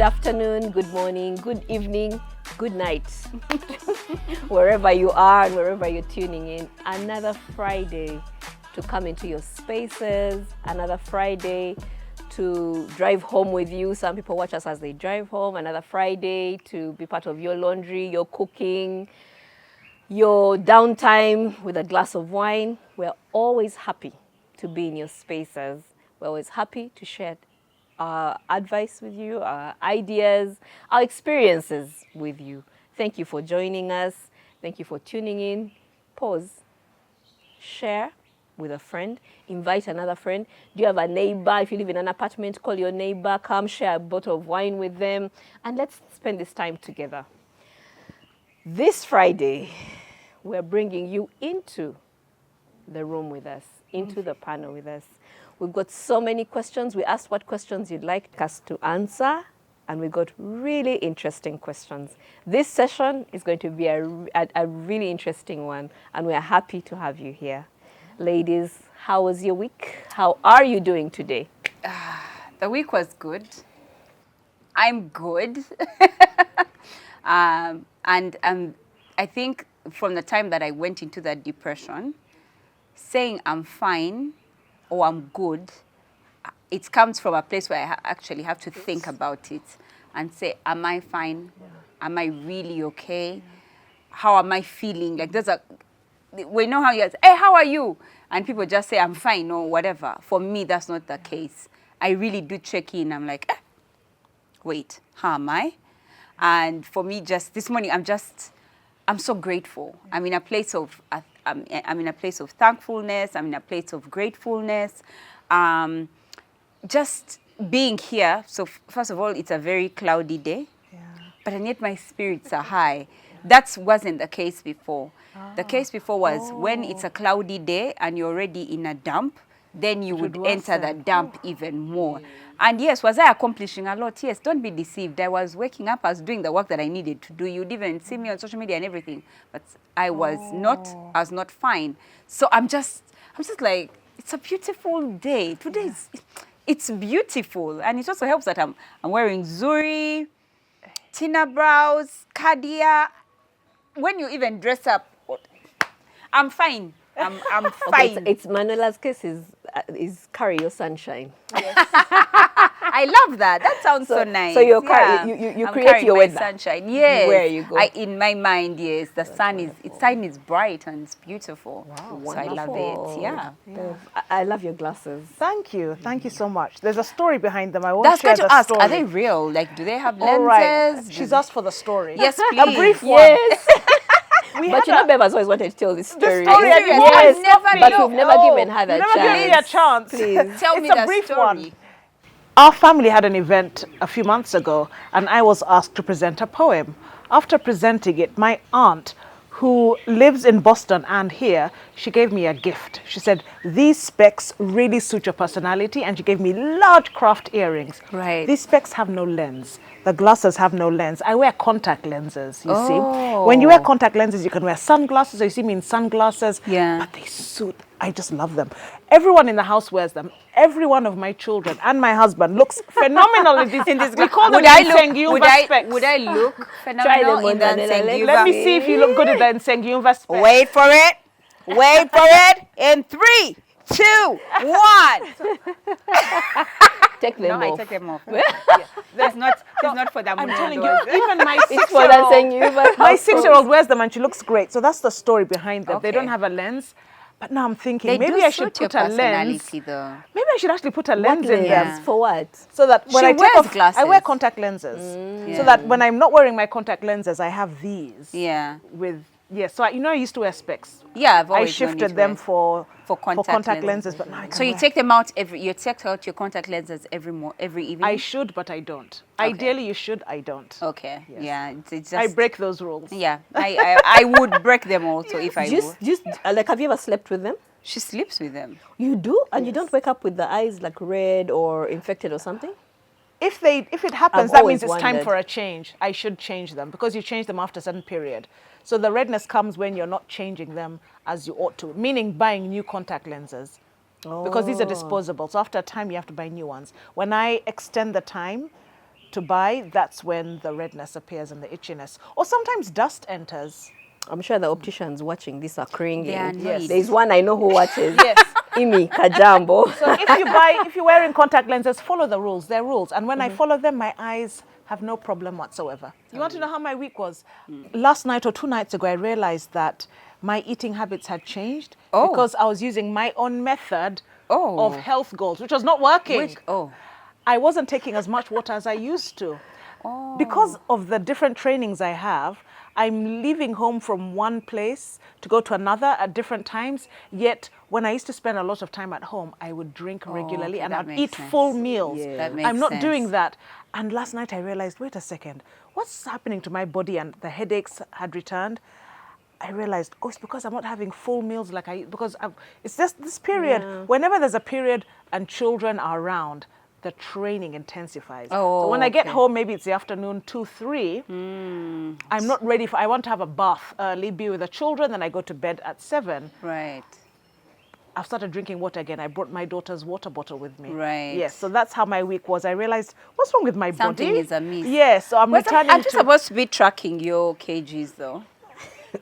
Good afternoon, good morning, good evening, good night. Wherever you are and wherever you're tuning in, another Friday to come into your spaces, another Friday to drive home with you. Some people watch us as they drive home. Another Friday to be part of your laundry, your cooking, your downtime with a glass of wine. We're always happy to be in your spaces. We're always happy to share our advice with you, our ideas, our experiences with you. Thank you for joining us. Thank you for tuning in. Pause. Share with a friend. Invite another friend. Do you have a neighbor? If you live in an apartment, call your neighbor. Come share a bottle of wine with them. And let's spend this time together. This Friday, we're bringing you into the room with us, into the panel with us. We've got so many questions. We asked what questions you'd like us to answer, and we got really interesting questions. This session is going to be a really interesting one, and we are happy to have you here. Ladies, how was your week? How are you doing today? The week was good. I'm good. And I think from the time that I went into that depression, saying I'm fine or I'm good, it comes from a place where I actually have to think about it and say, am I fine? Yeah. Am I really okay? Yeah. How am I feeling? Like we know how you say, hey, how are you? And people just say, I'm fine or whatever. For me, that's not the case. I really do check in. I'm like, wait, how am I? And for me, just this morning, I'm so grateful. I'm in a place of thankfulness. I'm in a place of gratefulness. Just being here. So first of all, it's a very cloudy day, but yet my spirits are high. That wasn't the case before. The case before was when it's a cloudy day and you're already in a dump, then you would enter the dump even more. And yes, was I accomplishing a lot? Yes, don't be deceived. I was waking up, I was doing the work that I needed to do. You'd even see me on social media and everything, but I was not fine. So I'm just like, it's a beautiful day. Today it's beautiful. And it also helps that I'm wearing Zuri, Tina brows, Cadia. When you even dress up, I'm fine. I'm fine. Okay, it's MANUELA'S case is carry your sunshine. Yes. I love that. That sounds so nice. So you create your weather. Sunshine. Yes. Where you go. In my mind, yes, the sun is bright and it's beautiful. Wow, so I love it. Yeah. I love your glasses. Thank you so much. There's a story behind them. I won't share the ask, story. are they real? Like, do they have lenses? All right. She's asked for the story. Yes, please. A brief one. Yes. But you know, Bev has always wanted to tell this story. The story, yes, but you've never given her the chance. Never given me a chance. Please. Tell me It's a the brief story. one. Our family had an event a few months ago, and I was asked to present a poem. After presenting it, my aunt, who lives in Boston and here, she gave me a gift. She said, these specs really suit your personality, and she gave me large craft earrings. Right. These specs have no lens. The glasses have no lens. I wear contact lenses, you see. When you wear contact lenses, you can wear sunglasses, so you see me in sunglasses. Yeah. But they suit. I just love them. Everyone in the house wears them. Every one of my children and my husband looks phenomenal in this. We call them specs. Would I look phenomenal in the Nsengyumva? Let me see if you look good in the Nsengyumva specs. Wait for it. Wait for it. In 3, 2, 1. Take them off. I take them off. It's not for the I'm telling you, even my It's for the Nsengyumva. My 6-year-old wears them and she looks great. So that's the story behind them. Okay. They don't have a lens. But now I'm thinking, They maybe do I should suit your put a lens. personality, though. Maybe I should actually put a lens in Yeah. them. For what? So that when She I take wears off, glasses. I wear contact lenses. So that when I'm not wearing my contact lenses, I have these. Yeah. So I used to wear specs. Yeah, I've I always known you shifted to them wear. for contact lenses, but now I can So you wear. take them out you take out your contact lenses every evening? I should, but I don't. Ideally, you should. I don't. Okay. Yes. Yeah. It's just, I break those rules. Yeah. I would break them also if I would. Like, have you ever slept with them? She sleeps with them. You do? And you don't wake up with the eyes like red or infected or something? If it happens, I've that means always it's time wondered. for a change. I should change them because you change them after a certain period. So the redness comes when you're not changing them as you ought to, meaning buying new contact lenses. Because these are disposable. So after a time, you have to buy new ones. When I extend the time, to buy, that's when the redness appears and the itchiness. Or sometimes dust enters. I'm sure the opticians watching this are cringing. They are Yes. There's one I know who watches. Yes. Imi Kajambo. So if you're wearing contact lenses, follow the rules. They're rules. And when I follow them, my eyes have no problem whatsoever. You want to know how my week was? Last night or 2 nights ago, I realized that my eating habits had changed because I was using my own method of health goals, which was not working. I wasn't taking as much water as I used to. Because of the different trainings I have, I'm leaving home from one place to go to another at different times. Yet, when I used to spend a lot of time at home, I would drink regularly and I'd eat full meals. Yeah. That makes I'm not sense. doing that. And last night I realized, wait a second, what's happening to my body? And the headaches had returned. I realized, it's because I'm not having full meals like it's just this period. Yeah. Whenever there's a period and children are around, the training intensifies. So when I get home, maybe it's the afternoon, 2, 3, I'm not ready I want to have a bath early, be with the children, then I go to bed at 7. Right. I've started drinking water again. I brought my daughter's water bottle with me. Right. Yes, so that's how my week was. I realized, what's wrong with my Something body? is amiss. Yes, so I'm returning Aren't you to... supposed to be tracking your kgs though?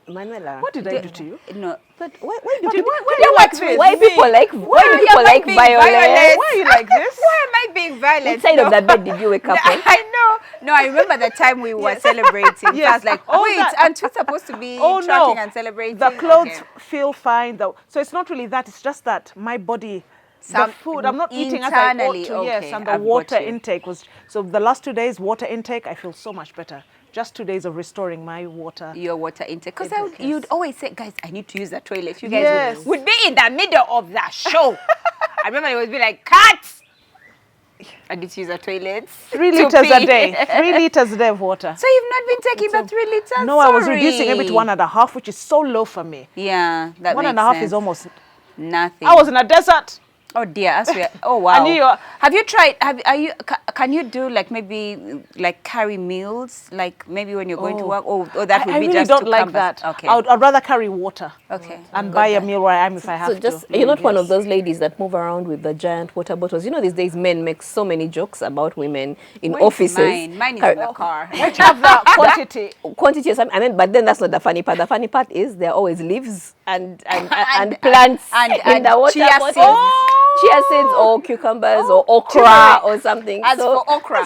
Manuela. What did I do to you? No. But why do But people, why do you like this? why people like being violence? violent? Why are you like this? Why am I being violent? Which side of the bed did you wake up on? I know. No, I remember the time we were celebrating. Yes. I was like, Oh, wait, that- aren't we supposed to be tracking and celebrating? The clothes Okay. feel fine though. So it's not really that, it's just that my body, the food, I'm not eating as I ought internally, to. Yes, okay, and the I've got water you. intake was, so the last 2 days, water intake, I feel so much better. Just 2 days of restoring my water. Your water intake. Because Yes. you'd always say, guys, I need to use the toilet. You guys Yes. would be in the middle of the show. I remember it would be like, cut! I need to use the toilet. 3 to liters a pee. day. 3 liters a day of water. So you've not been taking the 3 liters? No, I was Sorry. reducing it to 1.5, which is so low for me. Yeah, that 1.5 makes is sense. almost... Nothing. I was in a desert. Oh dear, as we are, oh wow. knew you were- Have you tried, can you do like maybe like carry meals, like maybe when you're going to work, or that would I be really just don't to like canvas? that. Okay. I'd rather carry water. Okay. And buy a meal where I am if I have So just, to. you're not one of those ladies that move around with the giant water bottles. You know, these days men make so many jokes about women in Where's offices. Mine is in the car. Which have the quantity. Quantity, I mean, but then that's not the funny part. The funny part is there are always leaves and plants in the water chia bottle. seeds. Chia seeds or cucumbers or okra turmeric. or something. As for okra.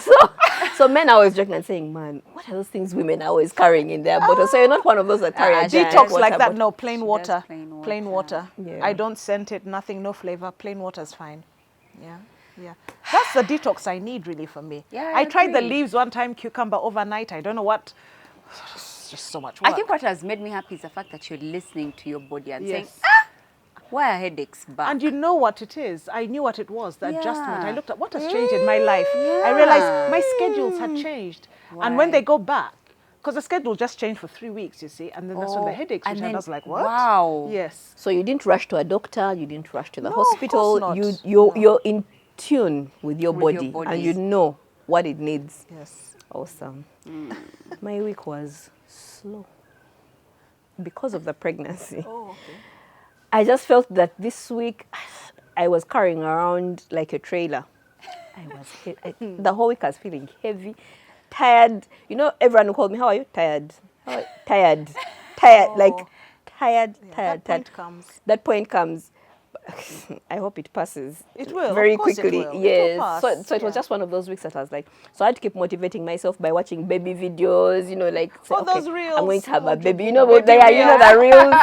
So men are always joking and saying, man, what are those things women are always carrying in their bottles? So you're not one of those that carry a giant Detox water like that, bottle. no, plain water. plain water. Yeah. I don't scent it, nothing, no flavor. Plain water is fine. Yeah. That's the detox I need really for me. Yeah, I I tried the agree. leaves one time, cucumber overnight. I don't know what. It's just so much work. I think what has made me happy is the fact that you're listening to your body and saying, Yes. why are headaches back? And you know what it is. I knew what it was, the adjustment. Yeah. I looked at what has changed in my life. I realized my schedules had changed. And when they go back, because the schedule just changed for 3 weeks, you see, and then that's when the headaches and returned. I then- was like, what? wow. Yes. So you didn't rush to a doctor, you didn't rush to the No, of hospital. course not. You're in tune with your With your body body. and you know what it needs. Yes. Awesome. My week was slow because of the pregnancy. Oh, okay. I just felt that this week I was carrying around like a trailer. The whole week I was feeling heavy, tired. You know, everyone who called me, how are you? Tired. Tired. Like tired. That point comes. That point comes. I hope it passes. It will, of very course it quickly. will. It will Yes. pass, So it was just one of those weeks that I was like, so I had to keep motivating myself by watching baby videos. You know, like say, Oh, those reels. I'm going to have Oh, a baby. You baby know, what they are. You know reels. the reels.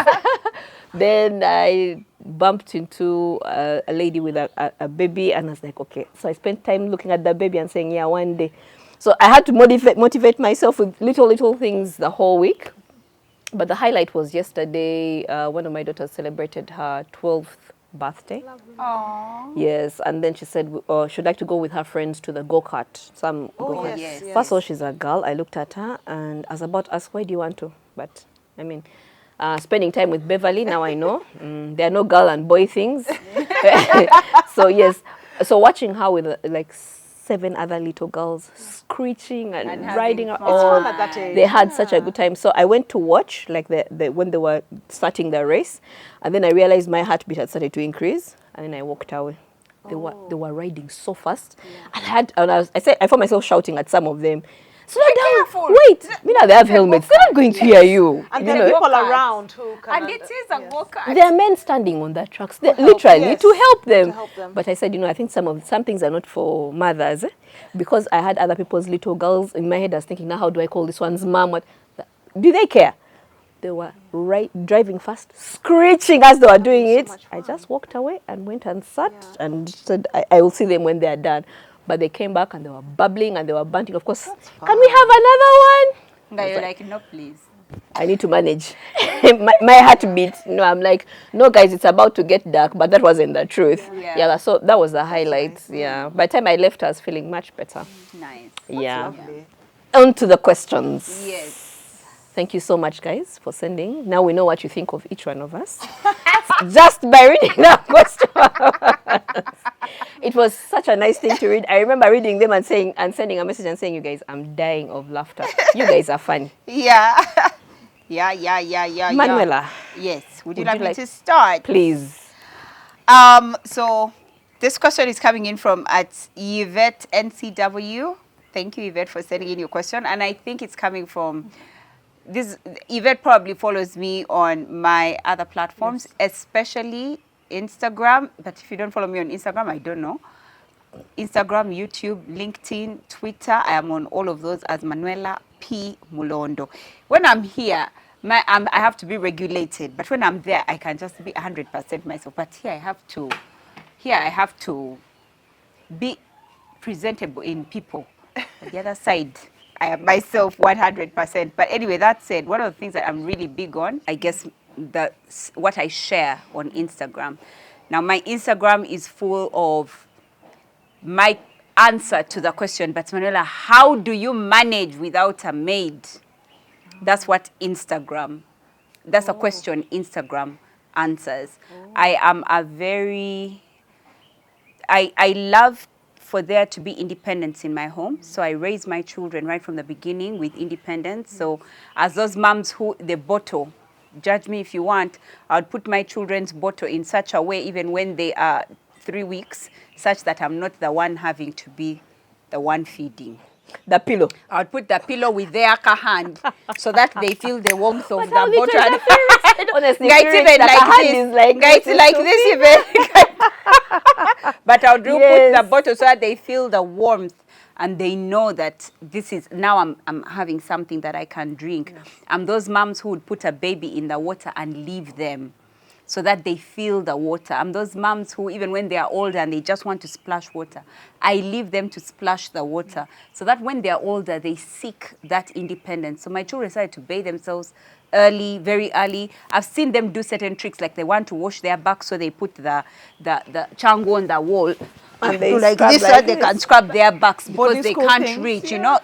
Then I bumped into a lady with a baby, and I was like, okay. So I spent time looking at the baby and saying, yeah, one day. So I had to motivate myself with little things the whole week. But the highlight was yesterday. One of my daughters celebrated her 12th birthday. Aww. Yes, and then she said she'd like to go with her friends to the go-kart. Go-kart. yes. First of all, she's a girl. I looked at her and I was about to ask, why do you want to? But, I mean, spending time with Beverly, now I know. There are no girl and boy things. So, yes. So watching her with like 7 other little girls screeching and riding. having fun at that age. They had such a good time. So I went to watch like when they were starting the race, and then I realized my heartbeat had started to increase, and then I walked away. They were riding so fast, and I found myself shouting at some of them. Slow down! Careful. Wait! They have helmets. They're not going to hear you. And you there are know. people around who can. And it is a go-kart. There are men standing on the tracks, help, literally, yes. to help them. To help them. But I said, I think some things are not for mothers. Because I had other people's little girls in my head. I was thinking, now how do I call this one's mom? What? Do they care? They were driving fast, screeching as they were doing it. I just walked away and went and sat and said, I will see them when they are done. But they came back and they were bubbling and they were banting. Of course, can we have another one? Now you're like, no, please. I need to manage my heartbeat. I'm like, no, guys, it's about to get dark. But that wasn't the truth. Yeah. So that was the highlight. Nice. Yeah. By the time I left, I was feeling much better. Nice. Yeah. Lovely. On to the questions. Yes. Thank you so much, guys, for sending. Now we know what you think of each one of us. Just by reading our questions. It was such a nice thing to read. I remember reading them and sending a message and saying, you guys, I'm dying of laughter. You guys are funny. Yeah. Yeah. Manuela. Yes. Would you like me to start? Please. So this question is coming in from at Yvette NCW. Thank you, Yvette, for sending in your question. And I think it's coming from this. Yvette probably follows me on my other platforms, especially Instagram. But if you don't follow me on Instagram, I don't know. Instagram, YouTube, LinkedIn, Twitter. I am on all of those as Manuela P. Mulondo. When I'm here, I have to be regulated. But when I'm there, I can just be 100% myself. But here I have to be presentable in people. On the other side, I am myself 100%. But anyway, that said, one of the things that I'm really big on, I guess, what I share on Instagram. Now, my Instagram is full of my answer to the question, but Manuela, how do you manage without a maid? That's what Instagram, that's a question Instagram answers. I am I love for there to be independence in my home. So I raise my children right from the beginning with independence. So as those moms who, the bottle, judge me if you want, I would put my children's bottle in such a way, even when they are 3 weeks, such that I'm not the one having to be the one feeding. The pillow. I would put the pillow with their hand so that they feel the warmth of the how bottle. Honestly, Guys, even like this, even. But I would put the bottle so that they feel the warmth and they know that this is, now I'm having something that I can drink. Yes. I'm those moms who would put a baby in the water and leave them so that they feel the water. I'm those moms who, even when they are older and they just want to splash water, I leave them to splash the water so that when they are older, they seek that independence. So my children decided to bathe themselves early, very early. I've seen them do certain tricks, like they want to wash their back, so they put the chango on the wall. And they do like this, so they can scrub their backs because they can't reach, you know,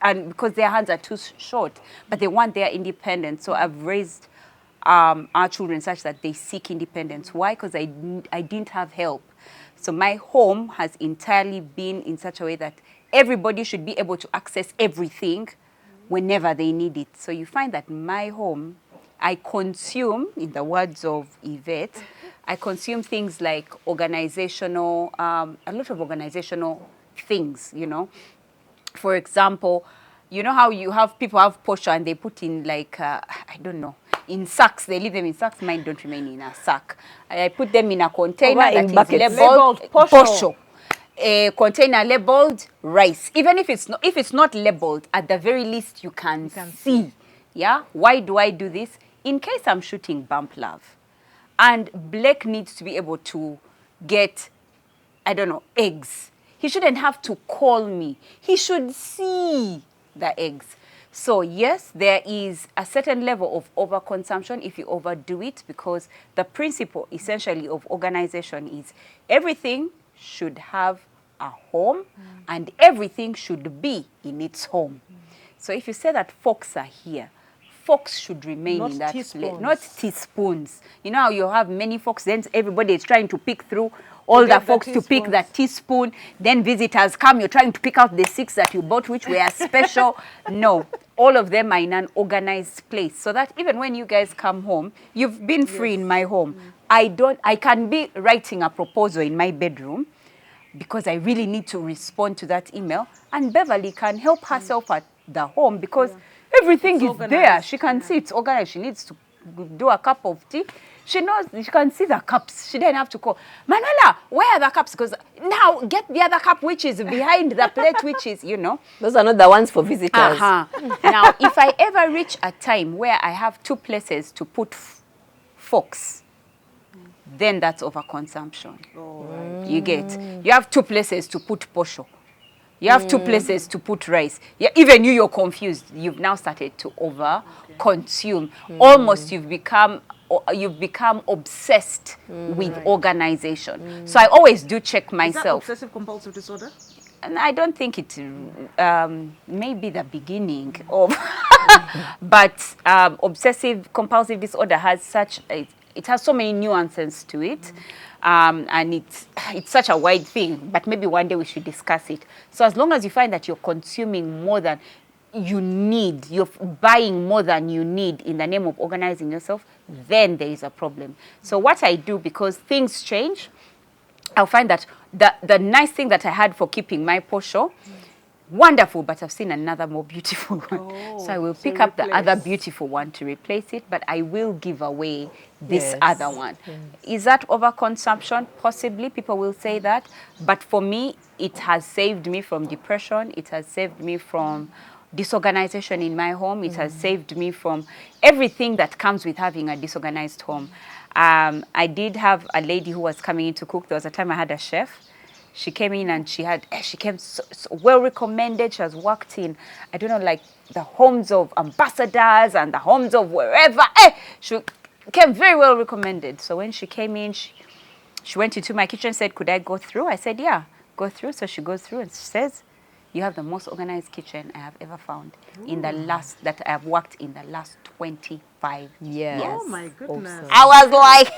and because their hands are too short, but they want their independence. So I've raised our children such that they seek independence. Why? Because I didn't have help. So my home has entirely been in such a way that everybody should be able to access everything whenever they need it. So you find that my home, I consume, in the words of Yvette, I consume things like organizational, a lot of organizational things, you know. For example, you know how you have people have posho and they put in like, I don't know, in sacks. They leave them in sacks. Mine don't remain in a sack. I put them in a container that is labeled posho. A container labeled rice. Even if it's not labeled, at the very least you can see. Yeah. Why do I do this? In case I'm shooting Bump Love, and Blake needs to be able to get, I don't know, eggs. He shouldn't have to call me. He should see the eggs. So yes, there is a certain level of overconsumption if you overdo it, because the principle essentially of organization is everything should have a home and everything should be in its home. So if you say that forks are here, forks should remain in that place, not teaspoons. You know how you have many forks, then everybody is trying to pick through all the get the folks to pick the teaspoons. teaspoon, then visitors come, you're trying to pick out the 6 that you bought, which were special. No, all of them are in an organized place, so that even when you guys come home, you've been free in my home. I can be writing a proposal in my bedroom because I really need to respond to that email, and Beverly can help herself at the home because everything is there. organized, She can see it's organized. She needs to do a cup of tea. She knows, she can see the cups. She didn't have to call, Manuela, where are the cups? Because now get the other cup, which is behind the plate, which is, you know. Those are not the ones for visitors. Now, if I ever reach a time where I have 2 places to put forks, then that's overconsumption. You get. You have 2 places to put posho. You have 2 places to put rice. Yeah, even you're confused. You've now started to over-consume. Almost you've become obsessed with organization. So I always do check Is that myself. obsessive compulsive disorder? And I don't think it may be the beginning of, but obsessive compulsive disorder has it has so many nuances to it, and it's such a wide thing. But maybe one day we should discuss it. So as long as you find that you're consuming more than you need, you're buying more than you need in the name of organizing yourself, then there is a problem. So what I do, because things change, I'll find that the nice thing that I had for keeping my posho, wonderful, but I've seen another more beautiful one. So I will pick up the other beautiful one to replace it, but I will give away this other one. Is that overconsumption? Possibly, people will say that. But for me, it has saved me from depression. It has saved me from disorganization in my home. It has saved me from everything that comes with having a disorganized home. I did have a lady who was coming in to cook. There was a time I had a chef. She came in and she came so well recommended. She has worked in, I don't know, like the homes of ambassadors and the homes of wherever. She came very well recommended. So when she came in, she went into my kitchen and said, could I go through? I said, yeah, go through. So she goes through and she says, you have the most organized kitchen I have ever found that I have worked in the last 25 years. Oh my goodness. Awesome. I was like,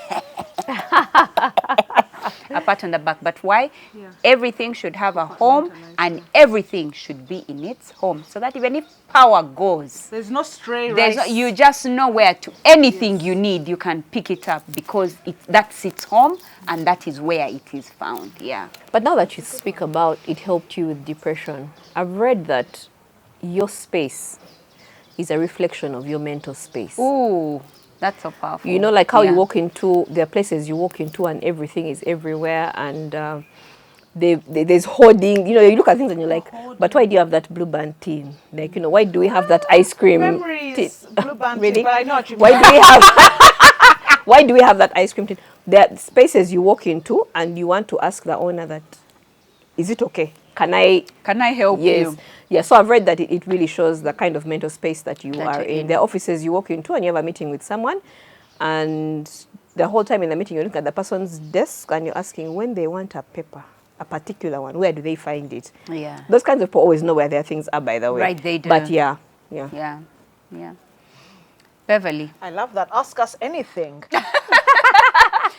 a pat on the back. But why? Yeah. Everything should have a home and everything should be in its home. So that even if power goes, There's no stray rice. you just know where to, anything you need, you can pick it up because that's its home and that is where it is found. Yeah. But now that you speak about it helped you with depression, I've read that your space is a reflection of your mental space. Ooh, that's so powerful. You know, like how you walk into, there are places you walk into and everything is everywhere, and there's hoarding. You know, you look at things and you're like, but why do you have that blue band tea? Like, you know, why do we have that ice cream Memories, blue band really? tea, but I know what you mean. Why do we have why do we have that ice cream tea? There are spaces you walk into and you want to ask the owner that, is it okay? Can I help you? Yeah, so I've read that it really shows the kind of mental space that you are in. There are offices you walk into and you have a meeting with someone, and the whole time in the meeting you look at the person's desk and you're asking when they want a paper, a particular one, where do they find it? Yeah. Those kinds of people always know where their things are, by the way. Right, they do. But yeah. Yeah. Beverly. I love that. Ask us anything.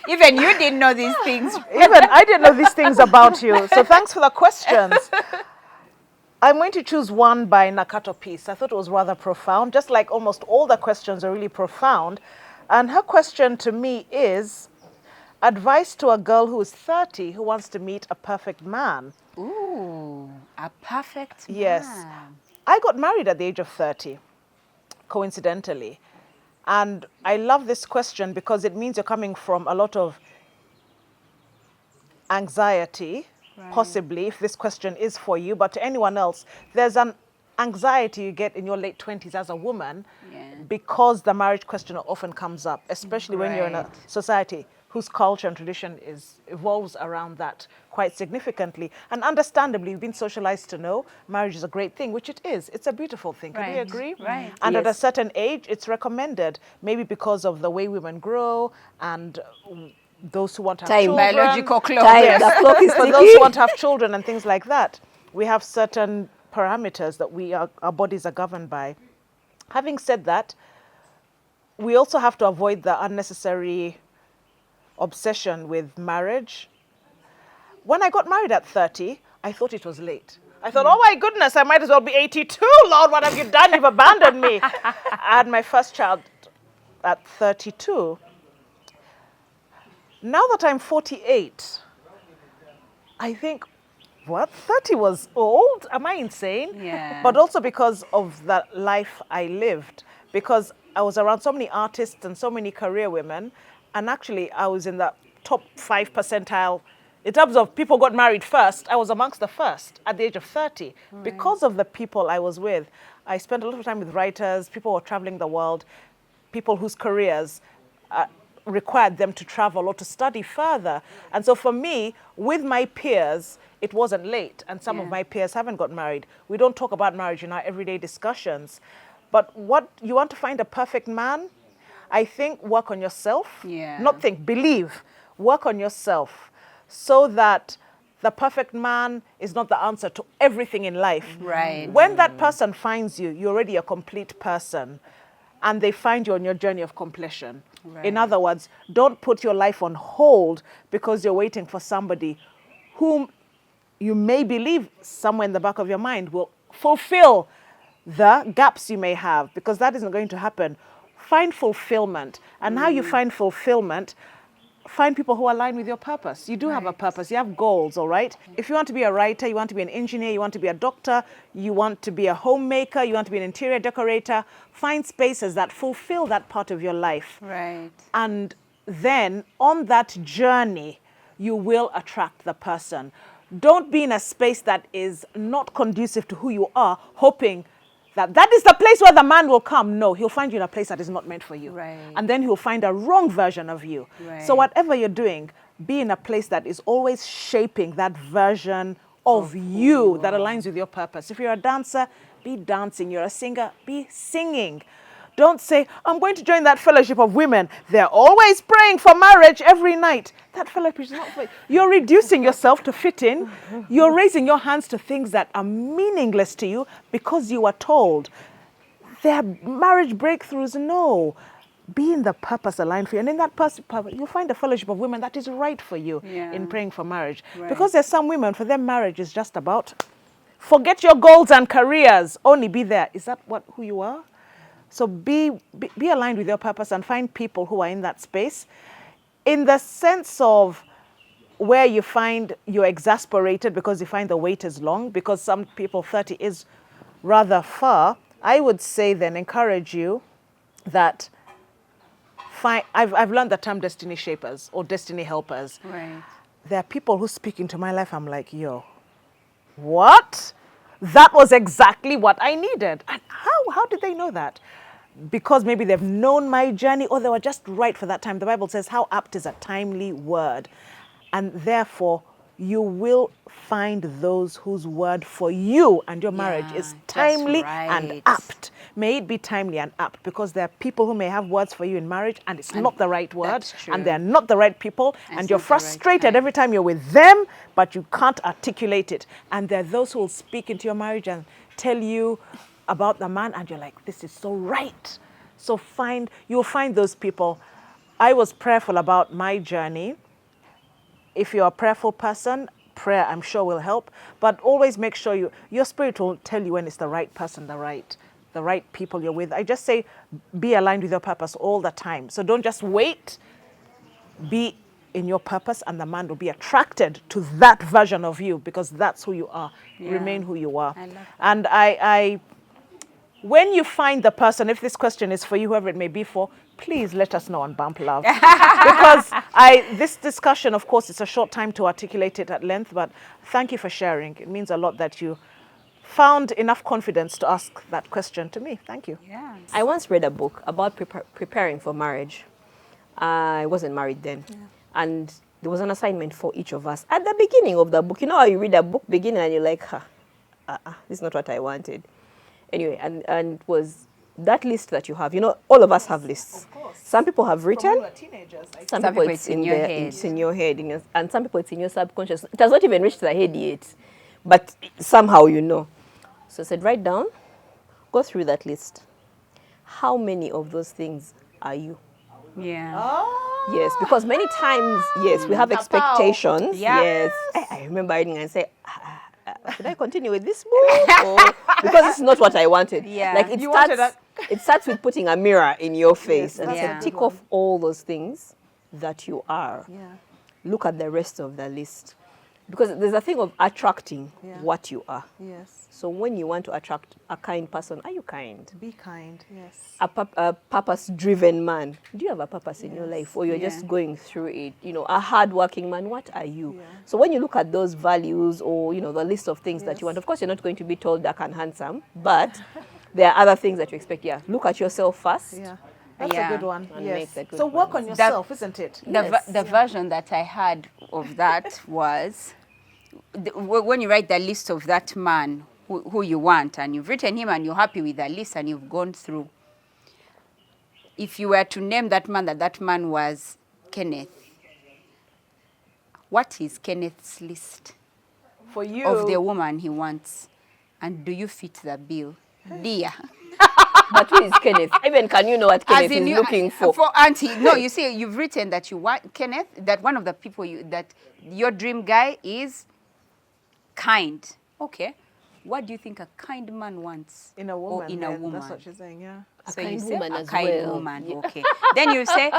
Even you didn't know these things. Even I didn't know these things about you. So thanks for the questions. I'm going to choose one by Nakato Peace. I thought it was rather profound, just like almost all the questions are really profound. And her question to me is, advice to a girl who is 30 who wants to meet a perfect man. Ooh, a perfect man. Yes. I got married at the age of 30, coincidentally. And I love this question because it means you're coming from a lot of anxiety, possibly, if this question is for you. But to anyone else, there's an anxiety you get in your late 20s as a woman because the marriage question often comes up, especially when you're in a society whose culture and tradition evolves around that quite significantly. And understandably, we've been socialized to know marriage is a great thing, which it is. It's a beautiful thing. Can we agree? Right. And at a certain age, it's recommended, maybe because of the way women grow and those who want to have children. Biological clock. The clock is For those who want to have children and things like that, we have certain parameters that our bodies are governed by. Having said that, we also have to avoid the unnecessary obsession with marriage when I got married at 30, I thought it was late. I thought, oh my goodness, I might as well be 82. Lord, what have you done? You've abandoned me. I had my first child at 32. Now that I'm 48, I think, what? 30 was old? Am I insane? Yeah. But also because of the life I lived. Because I was around so many artists and so many career women. And actually, I was in the top 5 percentile. In terms of people got married first, I was amongst the first at the age of 30. Right. Because of the people I was with. I spent a lot of time with writers, people who were traveling the world, people whose careers required them to travel or to study further. And so for me, with my peers, it wasn't late. And some of my peers haven't got married. We don't talk about marriage in our everyday discussions. But what you want to find a perfect man? I think work on yourself. Yeah. Not think, believe. Work on yourself so that the perfect man is not the answer to everything in life. Right. When that person finds you, you're already a complete person. And they find you on your journey of completion. Right. In other words, don't put your life on hold because you're waiting for somebody whom you may believe somewhere in the back of your mind will fulfill the gaps you may have, because that isn't going to happen. Find fulfillment. And how you find fulfillment, find people who align with your purpose. You do have a purpose. You have goals, all right? If you want to be a writer, you want to be an engineer, you want to be a doctor, you want to be a homemaker, you want to be an interior decorator, find spaces that fulfill that part of your life. Right. And then on that journey, you will attract the person. Don't be in a space that is not conducive to who you are, hoping that is the place where the man will come. No, he'll find you in a place that is not meant for you. Right. And then he'll find a wrong version of you. Right. So whatever you're doing, be in a place that is always shaping that version of you that aligns with your purpose. If you're a dancer, be dancing. You're a singer, be singing. Don't say, I'm going to join that fellowship of women. They're always praying for marriage every night. That fellowship is not for you. You're reducing yourself to fit in. You're raising your hands to things that are meaningless to you because you were told. They're marriage breakthroughs. No. Be in the purpose aligned for you. And in that purpose, you'll find a fellowship of women that is right for you in praying for marriage. Right. Because there's some women, for them, marriage is just about, forget your goals and careers. Only be there. Is that who you are? So be aligned with your purpose and find people who are in that space. In the sense of where you find you're exasperated because you find the wait is long, because some people 30 is rather far, I would say then encourage you that I've learned the term destiny shapers or destiny helpers. Right. There are people who speak into my life. I'm like, yo, what? That was exactly what I needed. And how did they know that? Because maybe they've known my journey or they were just right for that time. The Bible says how apt is a timely word. And therefore, you will find those whose word for you and your marriage is timely and apt. May it be timely and apt, because there are people who may have words for you in marriage and it's not the right word, and they're not the right people, and you're frustrated every time you're with them, but you can't articulate it. And there are those who will speak into your marriage and tell you about the man, and you're like, this is so right. So you'll find those people. I was prayerful about my journey. If you're a prayerful person, prayer I'm sure will help, but always make sure your spirit will tell you when it's the right person, the right people you're with. I just say be aligned with your purpose all the time. So don't just wait. Be in your purpose, and the man will be attracted to that version of you, because that's who you are. Remain who you are. I love that. And I when you find the person, if this question is for you, whoever it may be for, please let us know on Bump Love. Because this discussion, of course, it's a short time to articulate it at length, but thank you for sharing. It means a lot that you found enough confidence to ask that question to me. Thank you. Yeah. I once read a book about preparing for marriage. I wasn't married then. Yeah. And there was an assignment for each of us. At the beginning of the book, you know how you read a book beginning and you're like, this is not what I wanted. Anyway, and it was that list that you have. You know, all of us have lists. Of course. Some people have written. Some people it's in your head. It's in your head. And some people it's in your subconscious. It has not even reached the head yet. But somehow you know. So I said, write down, go through that list. How many of those things are you? Yeah. Oh. Yes, because many times, yes, we have expectations. Yeah. Yes. I remember reading and say, should I continue with this book? Or, because it's not what I wanted. Yeah. Like it You wanted starts, it starts with putting a mirror in your face and that's a say, good tick one. off all those things that you are. Yeah. Look at the rest of the list. Because there's a thing of attracting Yeah. what you are. Yes. So when you want to attract a kind person, are you kind? Be kind. Yes. A purpose-driven man. Do you have a purpose in your life, or you're Yeah. just going through it? You know, a hard-working man. What are you? Yeah. So when you look at those values, or the list of things that you want, Yes. of course, you're not going to be told dark and handsome, but there are other things that you expect. Yeah, look at yourself first. Yeah. That's Yeah. a good one. And Yes. make the good So work ones. on yourself, isn't it? The version that I had of that was when you write the list of that man who you want, and you've written him and you're happy with the list and you've gone through. If you were to name that man was Kenneth, what is Kenneth's list For you. of the woman he wants? And do you fit the bill? Dear. But who is Kenneth? Even can you know what Kenneth is you- looking for? For auntie. No, you see, you've written that you want Kenneth, that one of the people that your dream guy is kind. Okay. What do you think a kind man wants? in a woman. Or in a then. woman. That's what she's saying. Yeah. A So kind you say woman a as kind well. woman. Yeah. Okay. Then you say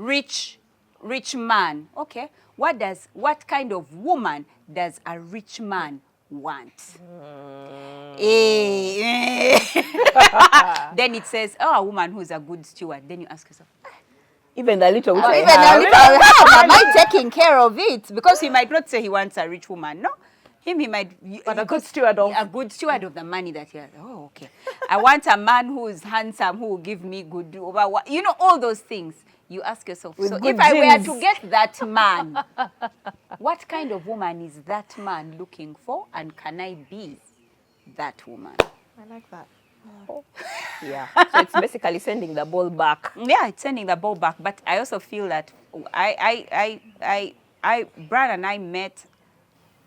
rich man. Okay. What kind of woman does a rich man want? Then it says, oh, a woman who's a good steward. Then you ask yourself, Even the little which I even have. a little, am I taking care of it? Because he might not say he wants a rich woman. No. He might. But a good steward of. A good steward of the money that he has. Oh, okay. I want a man who is handsome, who will give me good, all those things. You ask yourself, With so good if I were genes. to get that man, what kind of woman is that man looking for, and can I be that woman? I like that. Yeah. So it's basically sending the ball back. Yeah, it's sending the ball back. But I also feel that Brad and I met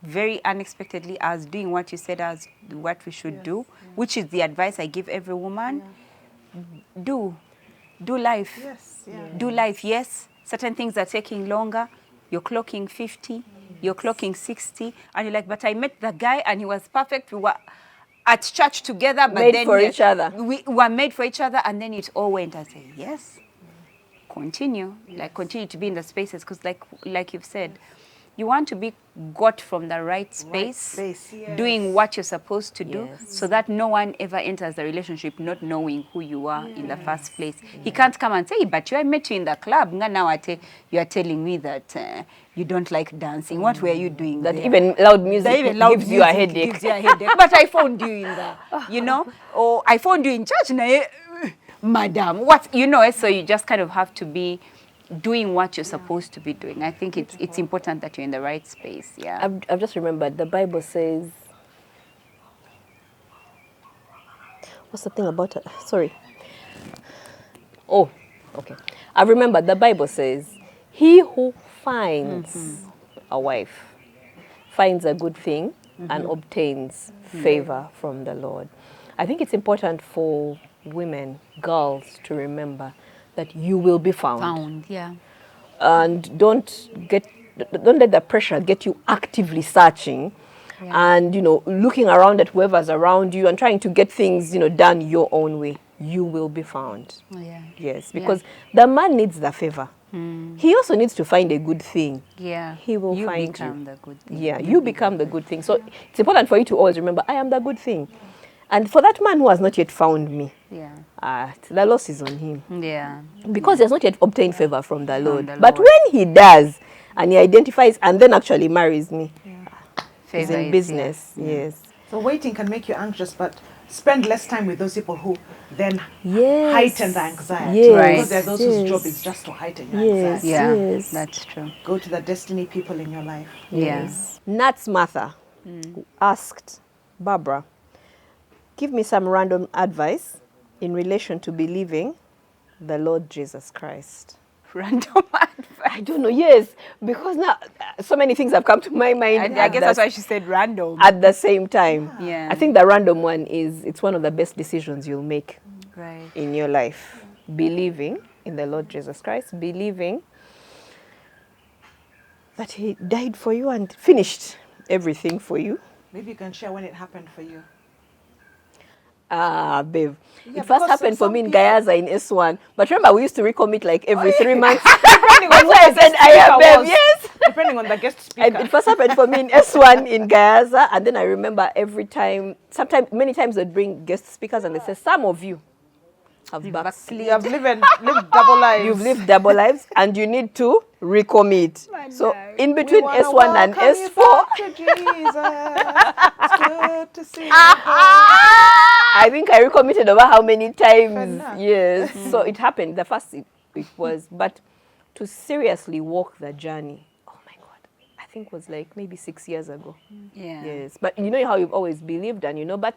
very unexpectedly. I was doing what you said as what we should do, which is the advice I give every woman. Do life. Yes. Yeah. Do life, yes. Certain things are taking longer. You're clocking 50, you're clocking 60, and you're like, but I met the guy and he was perfect. We were at church together, but Made then for each other. We were made for each other, and then it all went. I say, yes, continue, continue to be in the spaces, because like you've said, you want to be got from the right space, yes. doing what you're supposed to do, Yes. so that no one ever enters the relationship not knowing who you are in the first place. He can't come and say, but I met you in the club. Now you are telling me that you don't like dancing. What were you doing That there? even loud music That even loud gives you a music headache. gives you a headache. But I found you in the, or I found you in church. Madam, what, so you just kind of have to be doing what you're supposed to be doing. I think it's important that you're in the right space. Yeah. I've just remembered the Bible says, what's the thing about it? Sorry. Oh, okay. I remember the Bible says, he who finds a wife finds a good thing and obtains favor from the Lord. I think it's important for women, girls, to remember that you will be found. Yeah. And don't let the pressure get you actively searching and looking around at whoever's around you and trying to get things done your own way. You will be found. Oh, yeah. Yes, because the man needs the favor. He also needs to find a good thing. Yeah. He will you find become you. the good thing. Yeah, you become the good thing. So it's important for you to always remember, I am the good thing. And for that man who has not yet found me, Yeah. the loss is on him. Yeah. Because he has not yet obtained favor from the Lord. the But Lord. when he does, and he identifies and then actually marries me, he's Favor in is, business. Yes. So waiting can make you anxious, but spend less time with those people who then Yes. heighten the anxiety. Yes. Right. Because there are those whose Yes. job is just to heighten your Yes. anxiety. Yeah. Yes. That's true. Go to the destiny people in your life. Yes. Nat's Martha asked Barbara, give me some random advice in relation to believing the Lord Jesus Christ. Random advice. I don't know, yes, because now so many things have come to my mind. I guess that's why she said random. At the same time. Yeah. I think the random one it's one of the best decisions you'll make Right. in your life. Believing in the Lord Jesus Christ, believing that he died for you and finished everything for you. Maybe you can share when it happened for you. Babe. Yeah, It first because happened for some me in people- Gayaza in S1. But remember, we used to recommit like every 3 months. Depending That's on why I said I am, babe. Yes. Depending on the guest speaker. It first happened for me in S1 in Gayaza. And then I remember every time, sometimes, many times they'd bring guest speakers and they say, some of you have backslid. You have lived double lives. You've lived double lives and you need to recommit. So in We between wanna S1 and welcome you S4, back to Jesus. It's good to see you. I think I recommitted over how many times? Enough. Yes. So it happened. The first it was, but to seriously walk the journey, oh my God, I think was like maybe 6 years ago. Yeah. Yes. But you know how you've always believed and but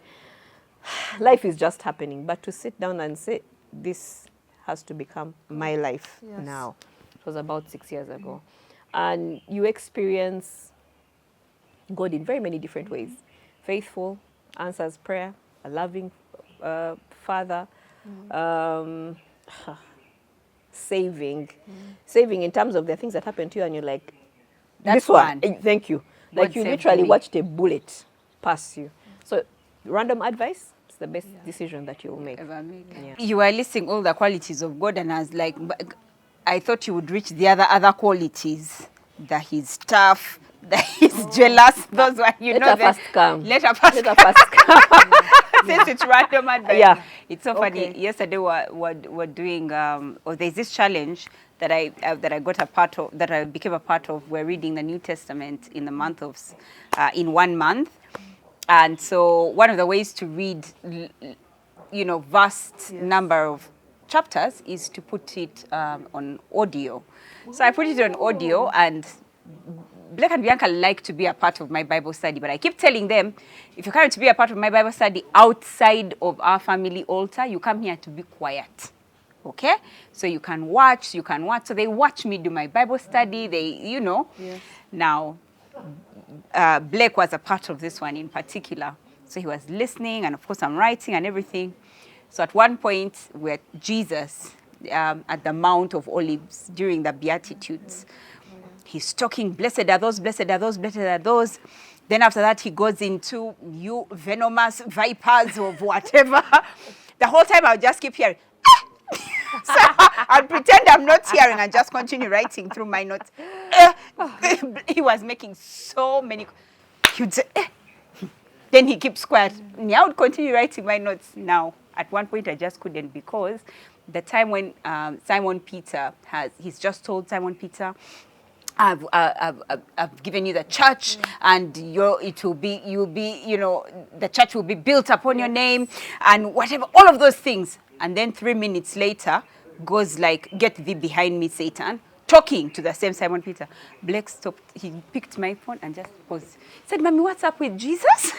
life is just happening. But to sit down and say, this has to become my life now. It was about 6 years ago. And you experience God in very many different ways. Faithful, answers prayer, a loving father, saving. Saving in terms of the things that happen to you and you're like, That's this one, one. thank you. God Like you saved literally me. watched a bullet pass you. So random advice, it's the best decision that you will make. Ever made. Yeah. You were listing all the qualities of God, and I was like, I thought you would reach the other qualities. That he's tough, that he's jealous. Those one, Let her first come. Let her first Let her first come. Since it's random advice. Yeah. It's so funny. Okay. Yesterday we're doing, or there's this challenge that I got a part of, that I became a part of. We're reading the New Testament in the month of, in 1 month. And so one of the ways to read, vast number of chapters is to put it on audio. So I put it on audio, and Blake and Bianca like to be a part of my Bible study, but I keep telling them, if you're coming to be a part of my Bible study outside of our family altar, you come here to be quiet. Okay? So you can watch. So they watch me do my Bible study. They, Now, Blake was a part of this one in particular. So he was listening, and of course I'm writing and everything. So at one point, we're at Jesus at the Mount of Olives during the Beatitudes. He's talking, blessed are those, blessed are those, blessed are those. Then after that, he goes into you venomous vipers of whatever. The whole time I'll just keep hearing, so I'll pretend I'm not hearing and just continue writing through my notes. He was making so many. He would say, then he keeps quiet. I would continue writing my notes. Now, at one point, I just couldn't, because the time when Simon Peter he's just told Simon Peter, I've given you the church, and the church will be built upon your name, and whatever, all of those things. And then 3 minutes later, goes like, get thee behind me, Satan, talking to the same Simon Peter. Blake stopped. He picked my phone and just paused. He said, Mommy, what's up with Jesus?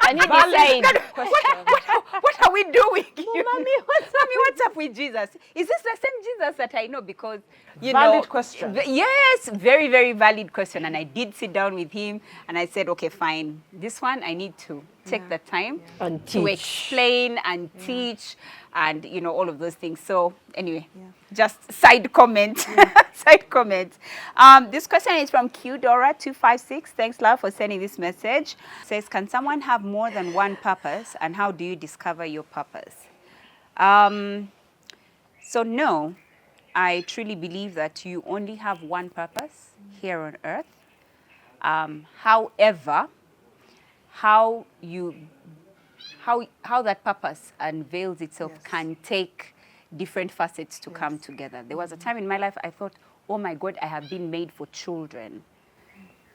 And you decide. What are we doing? Mommy, what's up with Jesus? Is this the same Jesus that I know? Because, Valid question. Yes, very, very valid question. And I did sit down with him and I said, okay, fine. This one, I need to take the time And to teach. explain and teach and, all of those things. So anyway, just side comment. Side comment. This question is from QDora256. Thanks, love, for sending this message. It says, can someone have more than one purpose, and how do you discover your purpose? So no, I truly believe that you only have one purpose here on earth. However, how that purpose unveils itself can take different facets to come together. There was a time in my life I thought, oh my God, I have been made for children.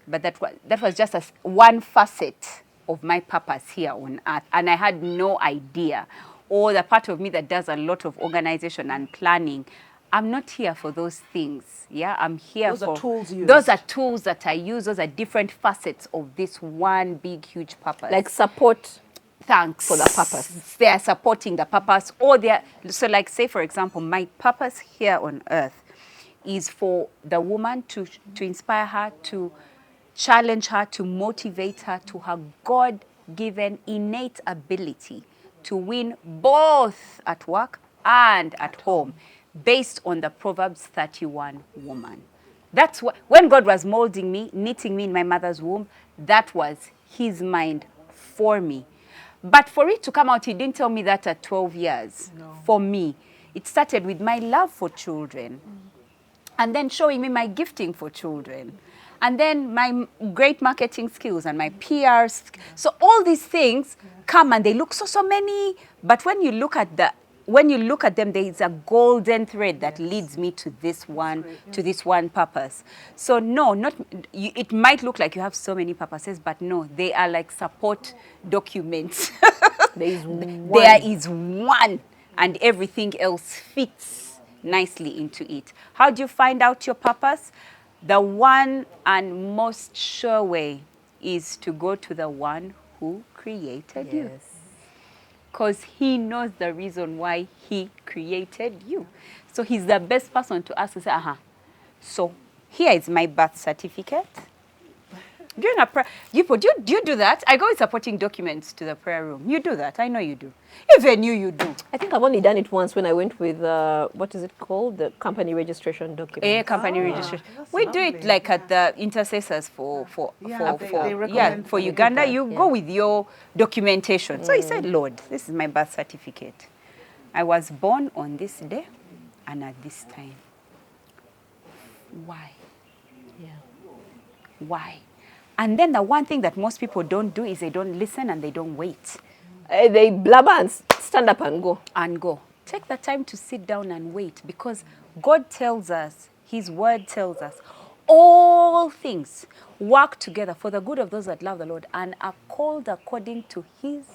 But that was just one facet of my purpose here on earth. And I had no idea. Or the part of me that does a lot of organization and planning, I'm not here for those things. Yeah, I'm here Those are tools used. Those are tools that I use. Those are different facets of this one big, huge purpose. Like support. Thanks. For the purpose. They are supporting the purpose, or so like, say, for example, my purpose here on earth is for the woman to inspire her, to challenge her, to motivate her to her God-given innate ability to win both at work and at home. based on the Proverbs 31 woman. That's what, when God was molding me, knitting me in my mother's womb, that was his mind for me. But for it to come out, he didn't tell me that at 12 years. No. For me, it started with my love for children, and then showing me my gifting for children, and then my great marketing skills and my PR. So all these things come and they look so many, but when you look at them, there is a golden thread that leads me to this one, purpose. So no, it might look like you have so many purposes, but no, they are like support documents. There is one, and everything else fits nicely into it. How do you find out your purpose? The one and most sure way is to go to the one who created you. Because he knows the reason why he created you. So he's the best person to ask to say, so here is my birth certificate. During a prayer, do you do that? I go with supporting documents to the prayer room. You do that. I know you do. Even you do. I think I've only done it once when I went with, what is it called? The company registration document. Company registration. We do it like at the intercessors for Uganda. You go with your documentation. So he said, Lord, this is my birth certificate. I was born on this day and at this time. Why? Yeah. Why? And then the one thing that most people don't do is they don't listen and they don't wait. They blabber and stand up and go. Take the time to sit down and wait, because God tells us, his word tells us, all things work together for the good of those that love the Lord and are called according to his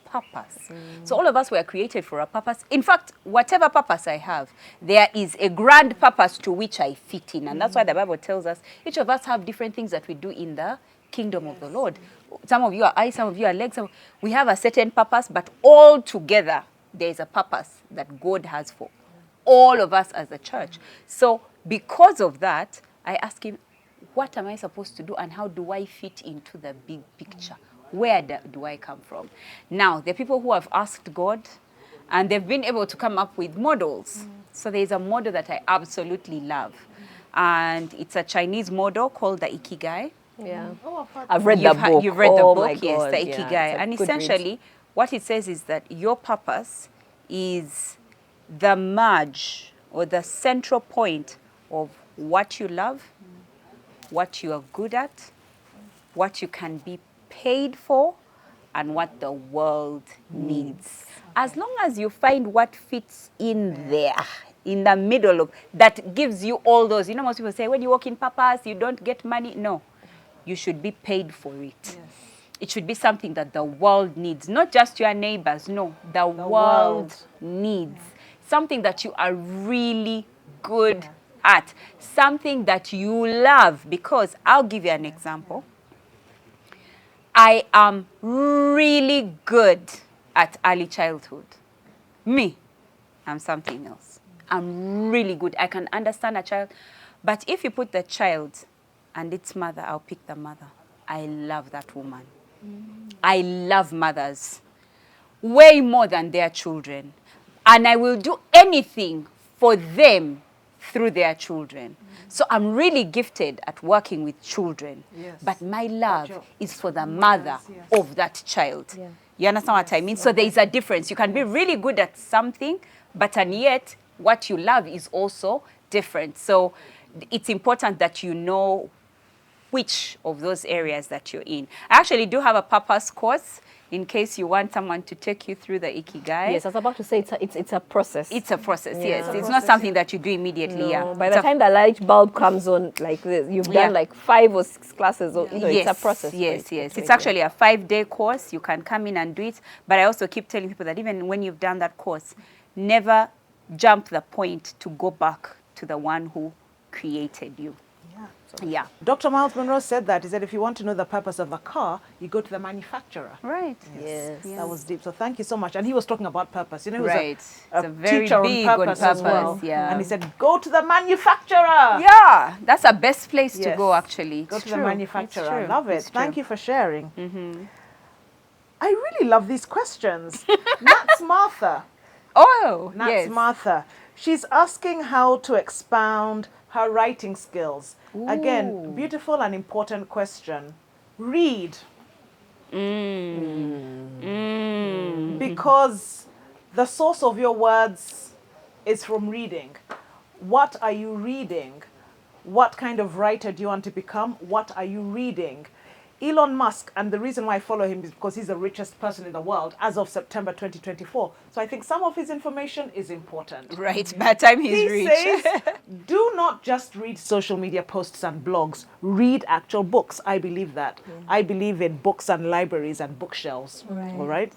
purpose. So all of us were created for a purpose. In fact, whatever purpose I have, there is a grand purpose to which I fit in. And that's why the Bible tells us each of us have different things that we do in the kingdom of the Lord. Some of you are eyes, some of you are legs. We have a certain purpose, but all together there is a purpose that God has for all of us as a church. So because of that, I ask him, what am I supposed to do and how do I fit into the big picture? Where do I come from? Now, there are people who have asked God and they've been able to come up with models. So there's a model that I absolutely love. And it's a Chinese model called the Ikigai. Yeah. I've read the book. You've read the book, my yes, God. the Ikigai. And essentially, what it says is that your purpose is the merge or the central point of what you love, what you are good at, what you can be paid for, and what the world needs. As long as you find what fits in there, in the middle of that, gives you all those. You know, most people say when you walk in purpose, you don't get money. No, you should be paid for it. Yes. It should be something that the world needs, not just your neighbors. No, the world needs something that you are really good at, something that you love. Because I'll give you an example. I am really good at early childhood. I'm something else. I'm really good. I can understand a child. But if you put the child and its mother, I'll pick the mother. I love that woman. I love mothers way more than their children. And I will do anything for them through their children. So I'm really gifted at working with children. Yes. But my love is for the mother of that child. Yeah. You understand what I mean? So there is a difference. You can be really good at something, but and yet what you love is also different. So it's important that you know which of those areas that you're in. I actually do have a purpose course in case you want someone to take you through the Ikigai. Yes, I was about to say it's a process. It's a process, yes. It's not something that you do immediately. No. Yeah. By the time the light bulb comes on like this, you've done like 5 or 6 classes. Or, yes, it's a process. Yes. It's actually a 5-day course. You can come in and do it. But I also keep telling people that even when you've done that course, never jump the point to go back to the one who created you. Yeah. Dr. Miles Monroe said that. He said, if you want to know the purpose of a car, you go to the manufacturer. Right. Yes. That was deep. So thank you so much. And he was talking about purpose. You know, he was a very teacher big on purpose as well. Yeah. And he said, go to the manufacturer. Yeah, that's the best place to go, actually. Go to the manufacturer. I love it. Thank you for sharing. I really love these questions. That's Martha. Oh, That's Martha She's asking how to expound her writing skills. Again, beautiful and important question. Read. Because the source of your words is from reading. What are you reading? What kind of writer do you want to become? What are you reading? Elon Musk, and the reason why I follow him is because he's the richest person in the world as of September 2024. So I think some of his information is important. Right, by the time he's He rich. says, do not just read social media posts and blogs. Read actual books. I believe that. I believe in books and libraries and bookshelves. All right?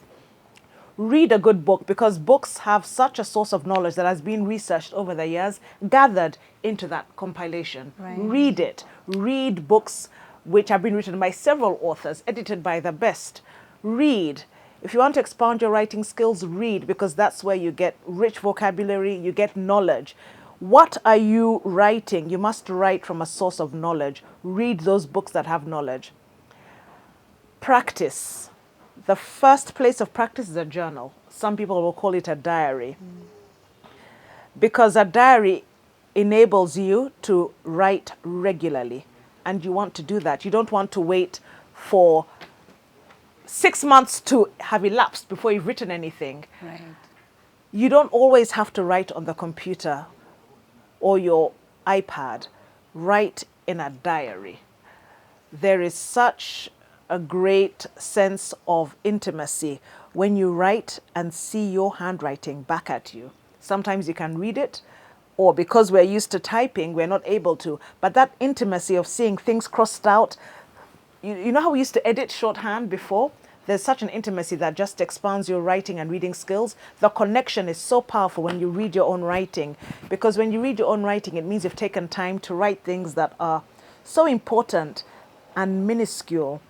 Read a good book, because books have such a source of knowledge that has been researched over the years, gathered into that compilation. Read it. Read books which have been written by several authors, edited by the best. Read. If you want to expand your writing skills, read, because that's where you get rich vocabulary, you get knowledge. What are you writing? You must write from a source of knowledge. Read those books that have knowledge. Practice. The first place of practice is a journal. Some people will call it a diary. Because a diary enables you to write regularly. And you want to do that. You don't want to wait for 6 months to have elapsed before you've written anything. Right. You don't always have to write on the computer or your iPad. Write in a diary. There is such a great sense of intimacy when you write and see your handwriting back at you. Sometimes you can read it, or because we're used to typing, we're not able to. But that intimacy of seeing things crossed out, you know how we used to edit shorthand before? There's such an intimacy that just expands your writing and reading skills. The connection is so powerful when you read your own writing, because when you read your own writing, it means you've taken time to write things that are so important and minuscule.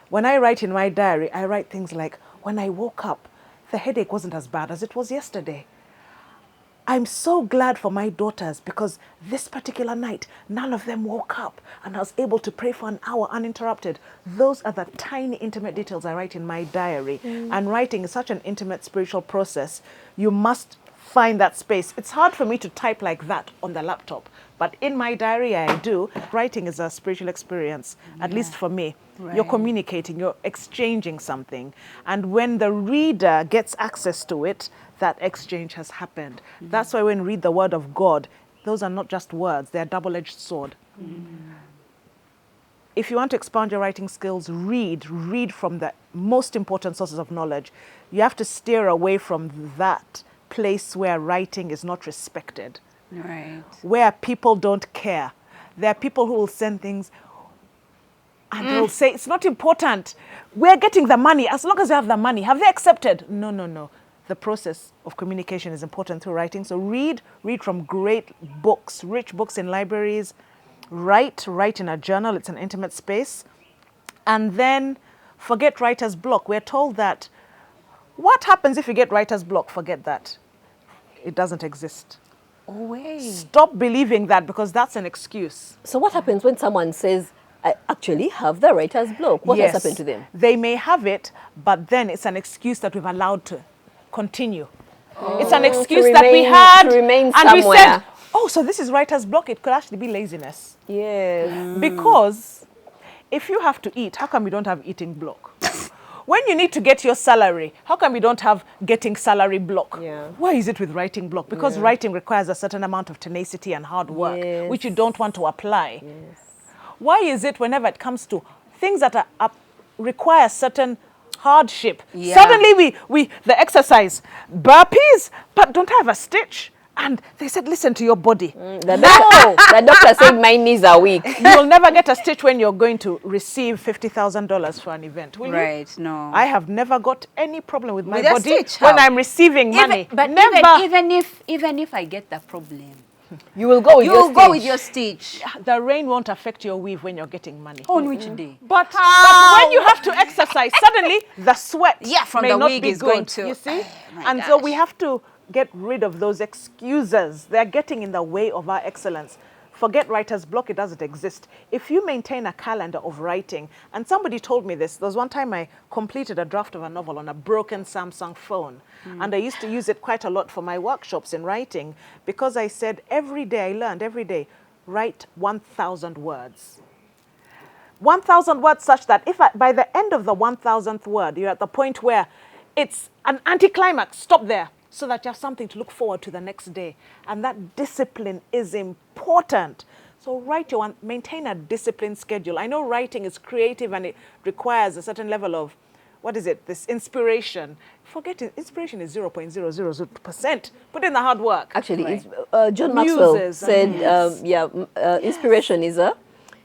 When I write in my diary, I write things like, when I woke up, the headache wasn't as bad as it was yesterday. I'm so glad for my daughters, because this particular night, none of them woke up and I was able to pray for an hour uninterrupted. Those are the tiny intimate details I write in my diary. And writing is such an intimate spiritual process. You must find that space. It's hard for me to type like that on the laptop, but in my diary I do. Writing is a spiritual experience, at least for me. You're communicating, you're exchanging something. And when the reader gets access to it, that exchange has happened. That's why when you read the word of God, those are not just words, they're a double-edged sword. If you want to expand your writing skills, read from the most important sources of knowledge. You have to steer away from that place where writing is not respected. Right. Where people don't care. There are people who will send things and they'll say, it's not important. We're getting the money. As long as you have the money. Have they accepted? No. The process of communication is important through writing. So read from great books, rich books in libraries. Write in a journal. It's an intimate space. And then forget writer's block. We're told that what happens if you get writer's block? Forget that. It doesn't exist. Oh, wait. Stop believing that, because that's an excuse. So what happens when someone says, I actually have the writer's block? What has happened to them? They may have it, but then it's an excuse that we've allowed to continue. It's an excuse that we had, to remain and we somewhere. said, oh, so this is writer's block. It could actually be laziness. Yes. Because if you have to eat, how come you don't have eating block? When you need to get your salary, how come you don't have getting salary block? Yeah. Why is it with writing block? Because writing requires a certain amount of tenacity and hard work, which you don't want to apply. Yes. Why is it whenever it comes to things that require certain hardship, suddenly we the exercise, burpees, but don't I have a stitch? And they said, listen to your body. The doctor said my knees are weak. You'll never get a stitch when you're going to receive $50,000 for an event, will you? Right, no. I have never got any problem with my With a body stitch, when how? I'm receiving money. But Never. even if I get the problem, You will go with your you'll go stitch. with your stitch. The rain won't affect your weave when you're getting money. On which day? But when you have to exercise, suddenly the sweat From may the not wig be is good, going to. you see? Oh my And so we gosh. have to get rid of those excuses. They're getting in the way of our excellence. forget writer's block, it doesn't exist. If you maintain a calendar of writing, and somebody told me this, there was one time I completed a draft of a novel on a broken Samsung phone. And I used to use it quite a lot for my workshops in writing, because I said every day, I learned every day, write 1,000 words. 1,000 words, such that if by the end of the 1,000th word, you're at the point where it's an anticlimax, stop there, so that you have something to look forward to the next day. And that discipline is important. So maintain a disciplined schedule. I know writing is creative and it requires a certain level of, this inspiration. Forget it, inspiration is 0.000%. Put in the hard work. Actually, John Maxwell said, inspiration is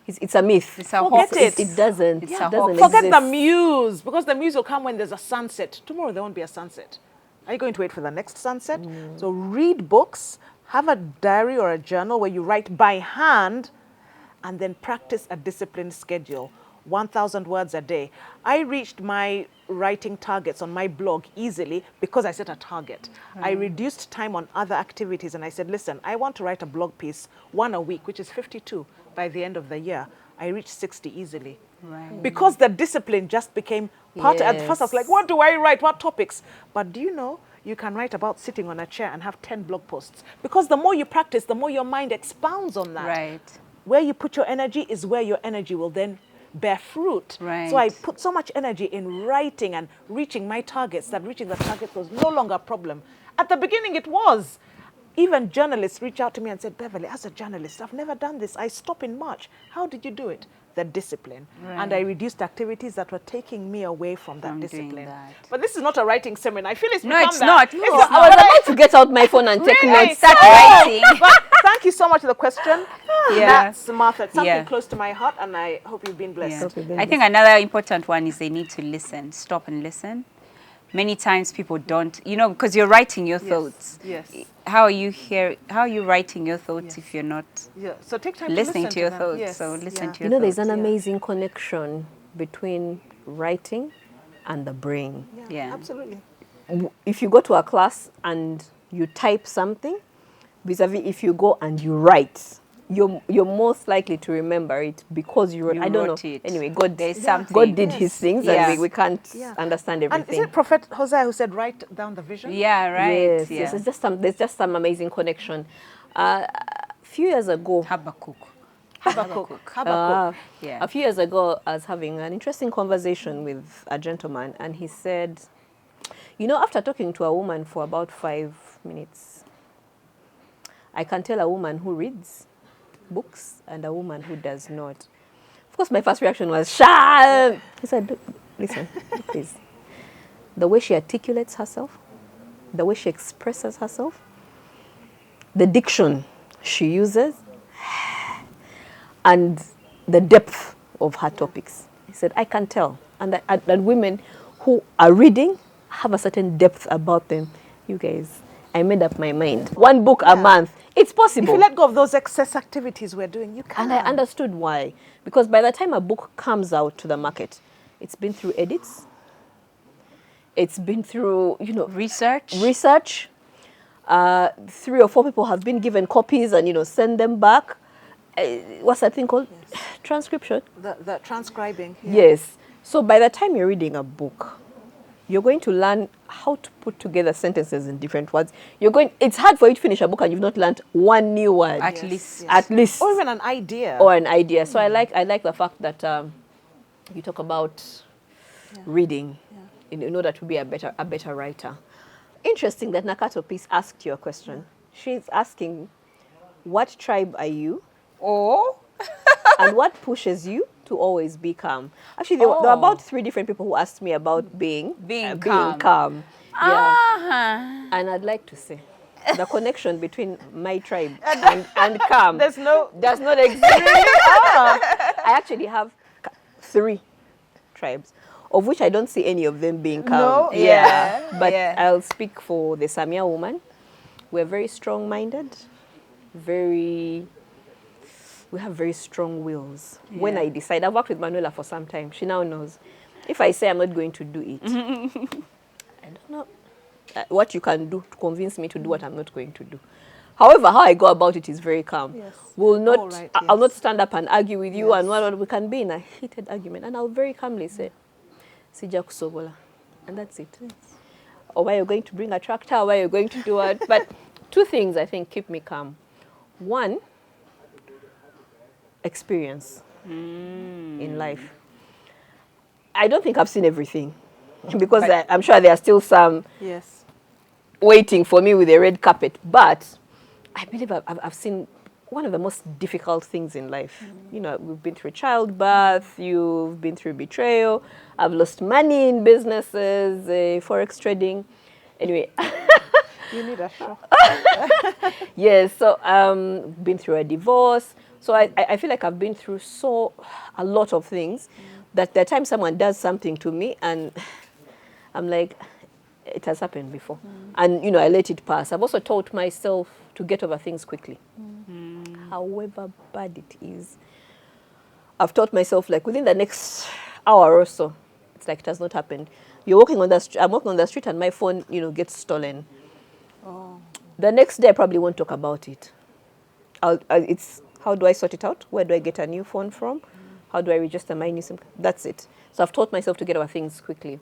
it's a myth. It's a hoax. It doesn't. It doesn't Forget exist. the muse, because the muse will come when there's a sunset. Tomorrow there won't be a sunset. Are you going to wait for the next sunset? So read books, have a diary or a journal where you write by hand, and then practice a disciplined schedule. 1,000 words a day. I reached my writing targets on my blog easily because I set a target. I reduced time on other activities, and I said, listen, I want to write a blog piece, one a week, which is 52 by the end of the year. I reached 60 easily. Because the discipline just became part. At first I was like, what do I write? What topics? But do you know, you can write about sitting on a chair and have 10 blog posts. Because the more you practice, the more your mind expounds on that. Right. Where you put your energy is where your energy will then bear fruit. Right. So I put so much energy in writing and reaching my targets that reaching the target was no longer a problem. At the beginning it was. Even journalists reach out to me and said, Beverley, as a journalist, I've never done this. I stop in March. How did you do it? The discipline. And I reduced activities that were taking me away from that discipline. But this is not a writing seminar. I feel it's become that. No, I was about to get out my phone and take notes. Start writing. But thank you so much for the question. Yeah. That's Martha. It's something close to my heart, and I hope you've been blessed. I think another important one is they need to listen. Stop and listen. Many times people don't, because you're writing your thoughts. Yes. How are you writing your thoughts if you're not So take time listening to your them. thoughts? Yes. So listen to your There's thoughts. an amazing connection between writing and the brain. Yeah. Absolutely. If you go to a class and you type something, vis-a-vis if you go and you write, you're most likely to remember it because you wrote. I don't know. It. Anyway, God, There's something. God did His things, and we can't understand And everything. is it Prophet Hosea who said, write down the vision? Yeah, right. Yes. It's just there's just some amazing connection. A few years ago, Habakkuk. a few years ago, I was having an interesting conversation with a gentleman, and he said, after talking to a woman for about 5 minutes, I can tell a woman who reads books and a woman who does not. Of course, my first reaction was, "Shut!" He said, "Listen, please. The way she articulates herself, the way she expresses herself, the diction she uses, and the depth of her topics." He said, "I can tell." And that women who are reading have a certain depth about them. You guys, I made up my mind. One book a month. It's possible. If you let go of those excess activities we're doing, you can. And I understood why. Because by the time a book comes out to the market, it's been through edits. It's been through, research. 3 or 4 people have been given copies and, send them back. What's that thing called? Yes. Transcription. The transcribing. Yes. So by the time you're reading a book, you're going to learn how to put together sentences in different words. It's hard for you to finish a book and you've not learned one new word. At least. At least. Or even an idea. So I like the fact that you talk about reading in order to be a better writer. Interesting that Nakato Peace asked you a question. She's asking, what tribe are you? And what pushes you to always be calm? Actually, there were about 3 different people who asked me about being calm. Yeah. And I'd like to say, the connection between my tribe and calm does not exist. I actually have 3 tribes, of which I don't see any of them being calm. But I'll speak for the Samia woman. We're very strong-minded, we have very strong wills. When I decide, I've worked with Manuela for some time. She now knows. If I say I'm not going to do it, I don't know what you can do to convince me to do what I'm not going to do. However, how I go about it is very calm. Yes. Will not, Oh, right, I'll not yes. stand up and argue with you, Yes. and what we can be in a heated argument, and I'll very calmly say, "Sija kusobola," and that's it. Or why you're going to bring a tractor, or why you're going to do it. But two things I think keep me calm. One, experience in life. I don't think I've seen everything, because I'm sure there are still some Yes. waiting for me with a red carpet. But I believe I've seen one of the most difficult things in life. You know, we've been through childbirth, you've been through betrayal, I've lost money in businesses, forex trading. Anyway, You need a show. yes, so been through a divorce. So I feel like I've been through a lot of things that the time someone does something to me and I'm like, it has happened before. And, you know, I let it pass. I've also taught myself to get over things quickly. However bad it is. I've taught myself, like, within the next hour or so, it's like it has not happened. You're walking on the street, I'm walking on the street and my phone, you know, gets stolen. Oh. The next day I probably won't talk about it. It's, how do I sort it out? Where do I get a new phone from? How do I register my new SIM card? That's it. So I've taught myself to get over things quickly.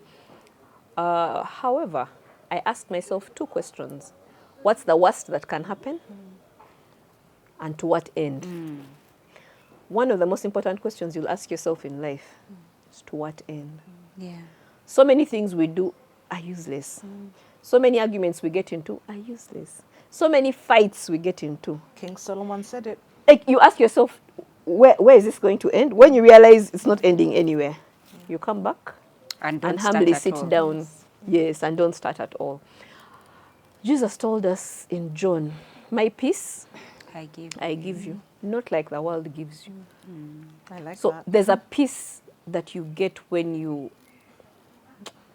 However, I ask myself two questions. What's the worst that can happen? And to what end? One of the most important questions you'll ask yourself in life is to what end? Yeah. So many things we do are useless. So many arguments we get into are useless. So many fights we get into. King Solomon said it. Like, you ask yourself, where is this going to end? When you realize it's not ending anywhere, you come back And don't and start humbly at sit all. down. Yes, and don't start at all. Jesus told us in John, my peace I give you, not like the world gives you. I like So that. there's a peace that you get when you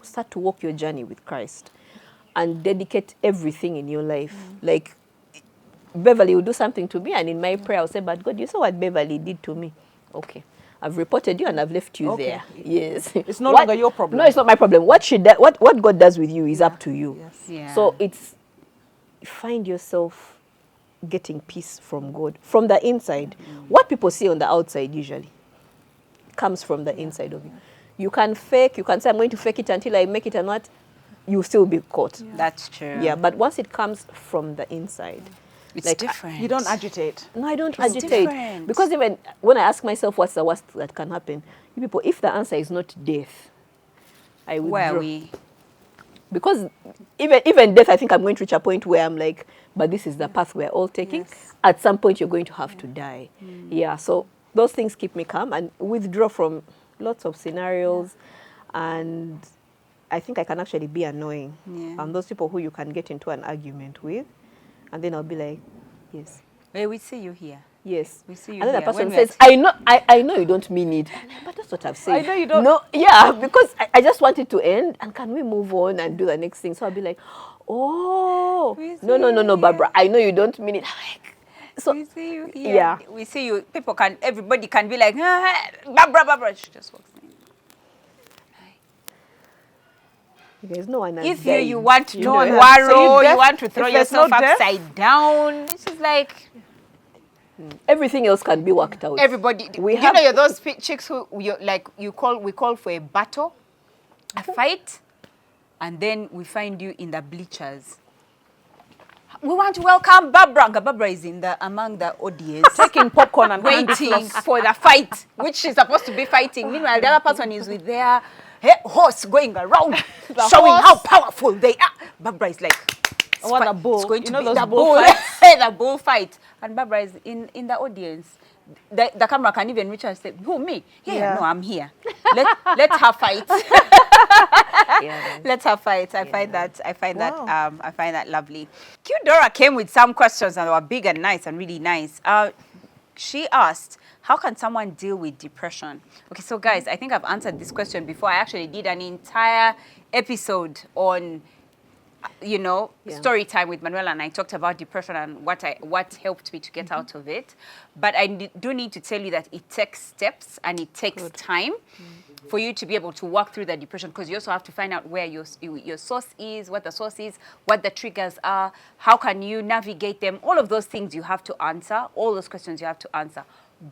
start to walk your journey with Christ and dedicate everything in your life. Like, Beverly will do something to me, and in my prayer I'll say, but God, you saw what Beverly did to me. Okay. I've reported you and I've left you Okay. there. Yes. It's no longer your problem. No, it's not my problem. What God does with you is up to you. Yes. Yeah. So it's, find yourself getting peace from God, from the inside. What people see on the outside usually comes from the inside of you. You can fake, you can say, I'm going to fake it until I make it, and what, you'll still be caught. That's true. Yeah, but once it comes from the inside, It's like, different. You don't agitate. no, I don't It's agitate. different. Because even when I ask myself what's the worst that can happen, you people, if the answer is not death, I withdraw. Where are we? Because even death, I think I'm going to reach a point where I'm like, but this is the path we're all taking. Yes. At some point, you're going to have to die. Yeah, so those things keep me calm and withdraw from lots of scenarios. And I think I can actually be annoying. Yeah. Those people who you can get into an argument with. And then I'll be like, yes, Hey, we see you here. yes. We see you And then the here. person When we are says, I know you don't mean it. But that's what I've said. I know you don't. No, yeah, because I just want it to end. And can we move on and do the next thing? So I'll be like, oh, We see no, you Barbara. I know you don't mean it. So, we see you here. yeah. We see you. Everybody can be like, Barbara. She just walks in. there's no one. If has you died. want to No one has- quarrel, so you death- want to throw if there's yourself no death- upside down. It's just like Everything else can be worked out. everybody. We you have- know, you're those chicks who we call for a battle, a fight, and then we find you in the bleachers. We want to welcome Barbara. Barbara is among the audience. Taking popcorn and candy Waiting floss. for the fight, which she's supposed to be fighting. Meanwhile, the other person is with their horse going around, showing horse. how powerful they are. Barbara is like, I want a it's bull. going You to know be those the bull bull fights? the bull fight. And Barbara is in the audience. The camera can even reach her and say, who, me? Yeah, no, I'm here. Let's have fight. Yeah, Let's have fight. I find Wow. that lovely. Qdora came with some questions and they were big and nice and really nice. She asked, how can someone deal with depression? Okay, so guys, I think I've answered this question before. I actually did an entire episode on you know, Yeah. story time with Manuela, and I talked about depression and what helped me to get out of it. But I do need to tell you that it takes steps and it takes time for you to be able to walk through the depression, because you also have to find out where your source is, what the source is, what the triggers are, how can you navigate them. All of those things you have to answer, all those questions you have to answer.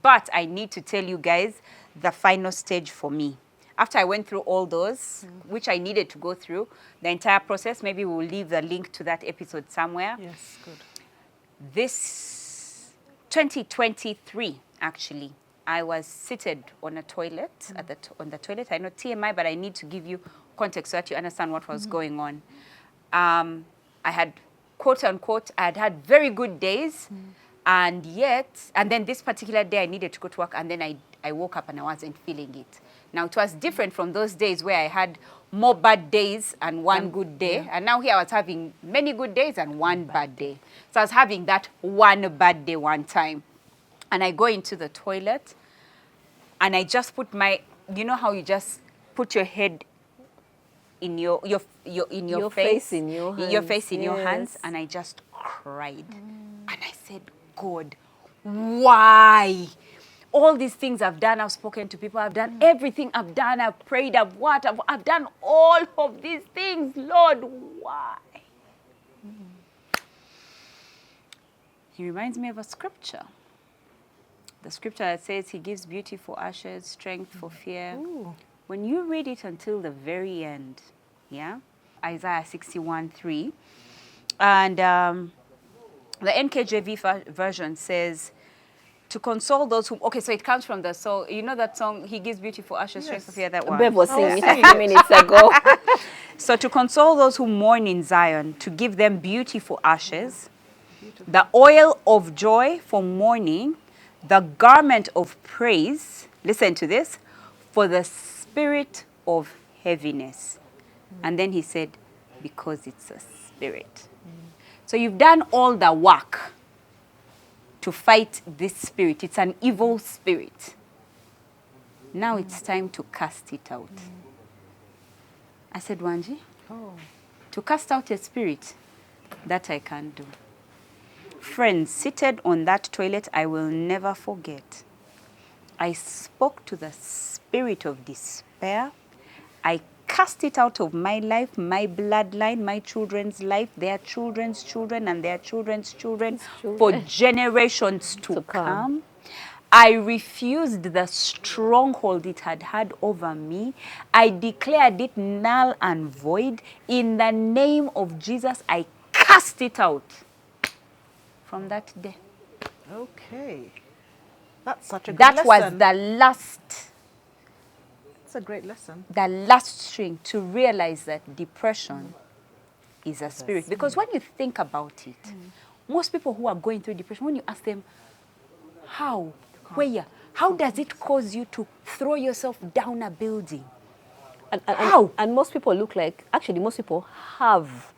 But I need to tell you guys the final stage for me. After I went through all those, which I needed to go through, the entire process, maybe we'll leave the link to that episode somewhere. Yes, good. This 2023, actually, I was seated on a toilet, on the toilet. I know TMI, but I need to give you context so that you understand what was going on. I had, quote unquote, I had very good days, and then this particular day I needed to go to work, and then I woke up and I wasn't feeling it. Now, it was different from those days where I had more bad days and one good day. And now here I was having many good days and one bad day. So I was having that one bad day one time. And I go into the toilet and I just put my, you know how you just put your head in your face in your hands. your face in your Yes. hands, and I just cried. And I said, God, why? All these things I've done, I've spoken to people, I've done everything I've done, I've prayed, I've done all of these things. Lord, why? He reminds me of a scripture. The scripture that says he gives beauty for ashes, strength for fear. Ooh. When you read it until the very end, yeah, Isaiah 61:3, and the NKJV version says, to console those who, okay, so it comes from the song, you know that song, he gives beauty for ashes, strength for fear, that one? Bev was singing it a few minutes ago. So to console those who mourn in Zion, to give them beauty for ashes, the oil of joy for mourning, the garment of praise, listen to this, for the spirit of heaviness. And then he said, because it's a spirit. So you've done all the work to fight this spirit. It's an evil spirit. Now it's time to cast it out. I said, Wanji, to cast out a spirit, that I can do. Friends, seated on that toilet, I will never forget. I spoke to the spirit of despair. I cast it out of my life, my bloodline, my children's life, their children's children, and their children's children for generations to come. I refused the stronghold it had over me. I declared it null and void. In the name of Jesus, I cast it out from that day. Okay. That's such a good That lesson. was the last. It's a great lesson. The last string to realize that depression is a spirit. Because when you think about it, most people who are going through depression, when you ask them, how, where, how does it cause you to throw yourself down a building? How? And most people look like, actually most people have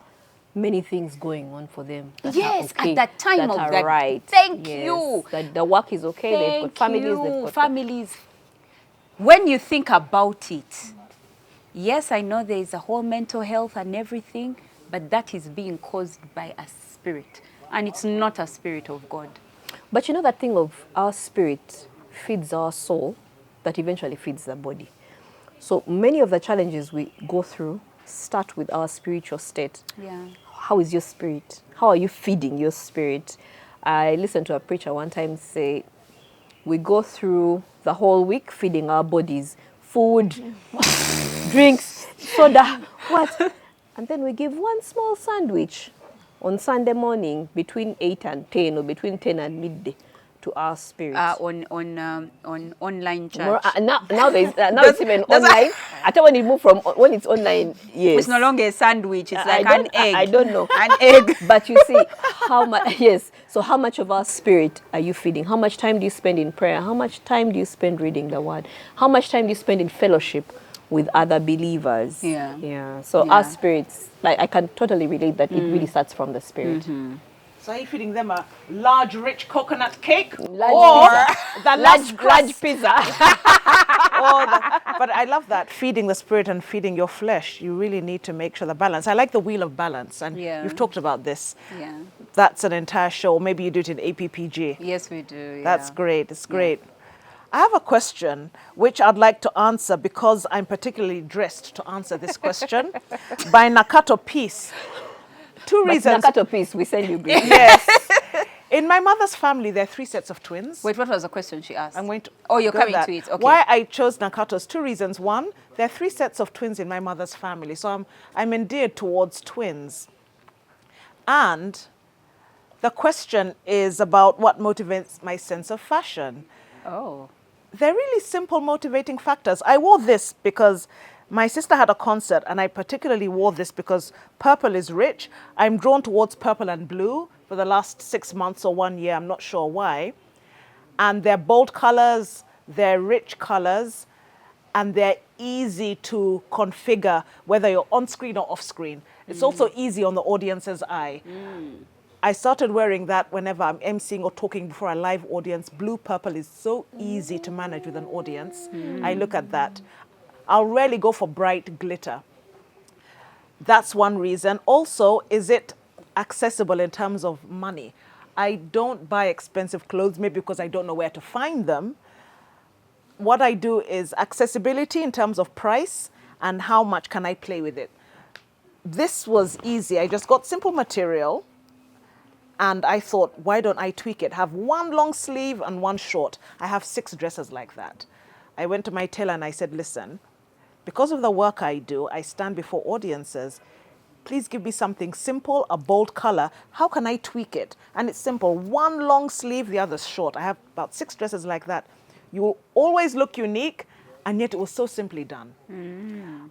many things going on for them. That Yes, are okay, at that time that of are that. right. Thank Yes, you. that the work is okay. They've got families. They've got families. When you think about it, yes, I know there is a whole mental health and everything, but that is being caused by a spirit. And it's not a spirit of God. But you know that thing of our spirit feeds our soul, that eventually feeds the body. So many of the challenges we go through start with our spiritual state. Yeah. How is your spirit? How are you feeding your spirit? I listened to a preacher one time say, we go through the whole week feeding our bodies food, drinks, soda, what? And then we give one small sandwich on Sunday morning between 8 and 10 or between 10 and midday to our spirit. On online church. Now it's even online. I thought when it moved from when it's online, yes. It's no longer a sandwich. It's like an egg. I don't know. An egg. But you see how much. Yes. So how much of our spirit are you feeding? How much time do you spend in prayer? How much time do you spend reading the Word? How much time do you spend in fellowship with other believers? Yeah. Yeah. So Yeah. our spirits, like I can totally relate that it really starts from the spirit. So are you feeding them a large, rich coconut cake? Large or pizza. the Large pizza. or But I love that, feeding the spirit and feeding your flesh. You really need to make sure the balance. I like the wheel of balance, and you've talked about this. Yeah. That's an entire show. Maybe you do it in APPG. Yes, we do. Yeah. That's great. It's great. I have a question which I'd like to answer because I'm particularly dressed to answer this question by Nakato Peace. Two reasons. Nakato piece, we send you briefly. Yes. In my mother's family, there are 3 sets of twins. Wait, what was the question she asked? I'm going to. Oh, you're go coming that. to it. Okay. Why I chose Nakato's, 2 reasons. One, there are 3 sets of twins in my mother's family, so I'm endeared towards twins. And the question is about what motivates my sense of fashion. Oh. They're really simple motivating factors. I wore this because my sister had a concert, and I particularly wore this because purple is rich. I'm drawn towards purple and blue for the last 6 months or 1 year. I'm not sure why. And they're bold colors, they're rich colors, and they're easy to configure whether you're on screen or off screen. It's also easy on the audience's eye. I started wearing that whenever I'm emceeing or talking before a live audience. Blue, purple is so easy to manage with an audience. I look at that. I'll rarely go for bright glitter. That's one reason. Also, is it accessible in terms of money? I don't buy expensive clothes, maybe because I don't know where to find them. What I do is accessibility in terms of price and how much can I play with it. This was easy. I just got simple material. And I thought, why don't I tweak it? Have 1 long sleeve and 1 short. I have 6 dresses like that. I went to my tailor and I said, listen, because of the work I do, I stand before audiences. Please give me something simple, a bold color. How can I tweak it? And it's simple. 1 long sleeve, the other's short. I have about 6 dresses like that. You will always look unique, and yet it was so simply done.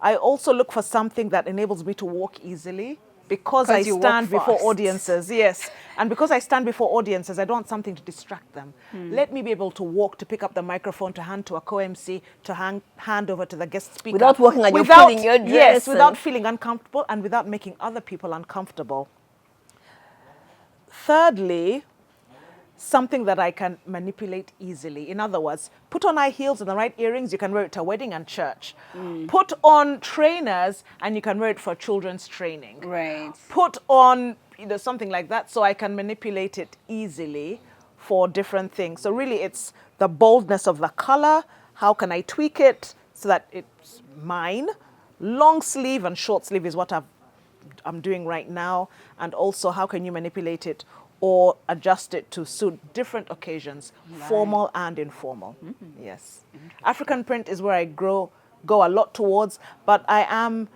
I also look for something that enables me to walk easily. Because I stand before audiences, yes. And because I stand before audiences, I don't want something to distract them. Let me be able to walk, to pick up the microphone, to hand to a co-MC, to hand over to the guest speaker. Without walking and you're pulling your dress. Yes, without feeling uncomfortable and without making other people uncomfortable. Thirdly, something that I can manipulate easily. In other words, put on high heels and the right earrings, you can wear it to a wedding and church. Put on trainers and you can wear it for children's training. Right. Put on something like that so I can manipulate it easily for different things. So really it's the boldness of the color. How can I tweak it so that it's mine? Long sleeve and short sleeve is what I'm doing right now. And also how can you manipulate it or adjust it to suit different occasions, formal and informal. Yes. African print is where I go a lot towards, but I am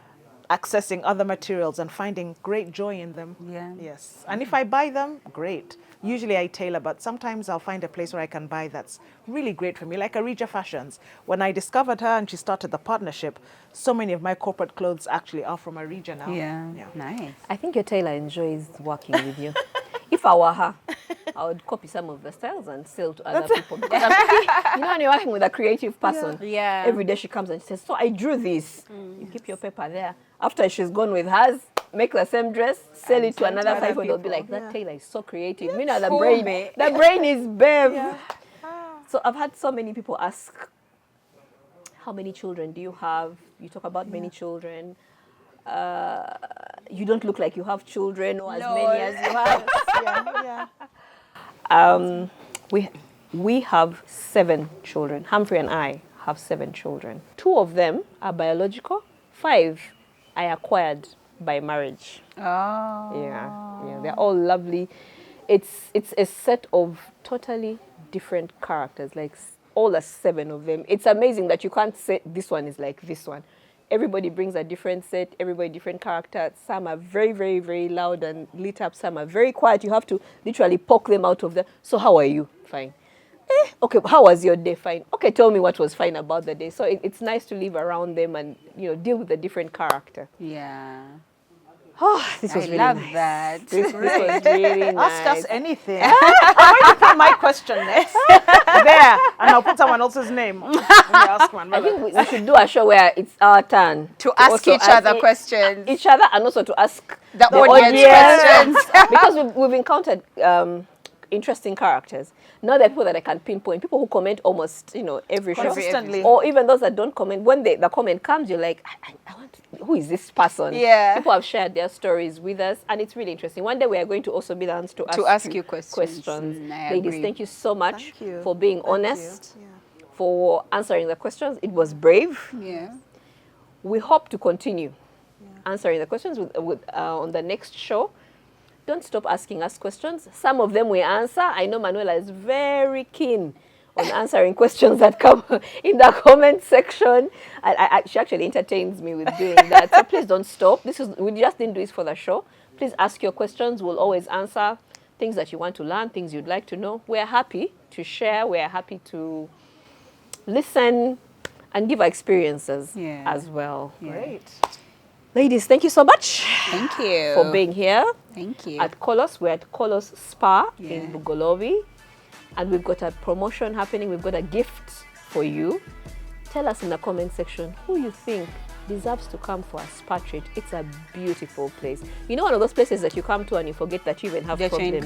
accessing other materials and finding great joy in them. Yeah. Yes. And if I buy them, great. Usually I tailor, but sometimes I'll find a place where I can buy that's really great for me, like Arija Fashions. When I discovered her and she started the partnership, so many of my corporate clothes actually are from Arija now. Yeah. Nice. I think your tailor enjoys working with you. If I were her, I would copy some of the styles and sell to other people. Because I'm thinking, when you're working with a creative person, every day she comes and she says, so I drew this. You keep your paper there. After she's gone with hers, make the same dress, sell it to another 500. They'll be like, that tailor is so creative. Meanwhile, the brain is Bev. So I've had so many people ask, how many children do you have? You talk about many children. You don't look like you have children or as many as you have. We have 7 children. Humphrey and I have 7 children. 2 of them are biological. 5 I acquired by marriage. Oh. Yeah, they're all lovely. It's a set of totally different characters, like all the 7 of them. It's amazing that you can't say this one is like this one. Everybody brings a different set, everybody different character. Some are very, very, very loud and lit up. Some are very quiet. You have to literally poke them out of there. So how are you? Fine. Okay, how was your day? Fine. Okay, tell me what was fine about the day. So it's nice to live around them and deal with a different character. Yeah. Oh, this was really love nice. that. This was really nice. Ask us anything. I'm going to put my question next. There, and I'll put someone else's name. When you ask one. I think we should do a show where it's our turn To ask each other questions. Each other, and also to ask The audience questions. Because we've encountered interesting characters. Not the people that I can pinpoint, people who comment almost, every show. Consistently. Or even those that don't comment. When the comment comes, you're like, I want, who is this person? Yeah. People have shared their stories with us, and it's really interesting. One day we are going to also be the ones to ask you questions. I Ladies, agree. Thank you so much Thank you. for being Thank honest, you. for answering the questions. It was brave. Yeah. We hope to continue answering the questions on the next show. Don't stop asking us questions. Some of them we answer. I know Manuela is very keen on answering questions that come in the comment section. She actually entertains me with doing that. So please don't stop. We just didn't do this for the show. Please ask your questions. We'll always answer things that you want to learn, things you'd like to know. We're happy to share. We're happy to listen and give our experiences as well. Yeah. Great. Ladies, thank you so much Thank you. for being here. Thank you. At Colos. We're at Colos Spa Yeah. in Bugolobi. And we've got a promotion happening. We've got a gift for you. Tell us in the comment section who you think deserves to come for a spa treat. It's a beautiful place. You know, one of those places that you come to and you forget that you even have problems.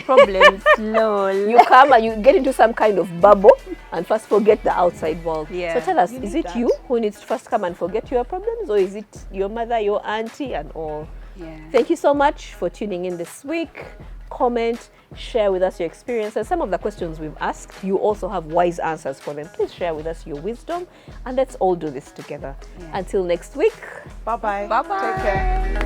Problems. Lol. You come and you get into some kind of bubble and first forget the outside world. Yeah. So tell us, You is need it that. you who needs to first come and forget your problems, or is it your mother, your auntie, and all? Yeah. Thank you so much for tuning in this week. Comment, share with us your experiences. Some of the questions we've asked, you also have wise answers for them. Please share with us your wisdom, and let's all do this together. Yeah. Until next week. Bye-bye. Bye-bye. Take care.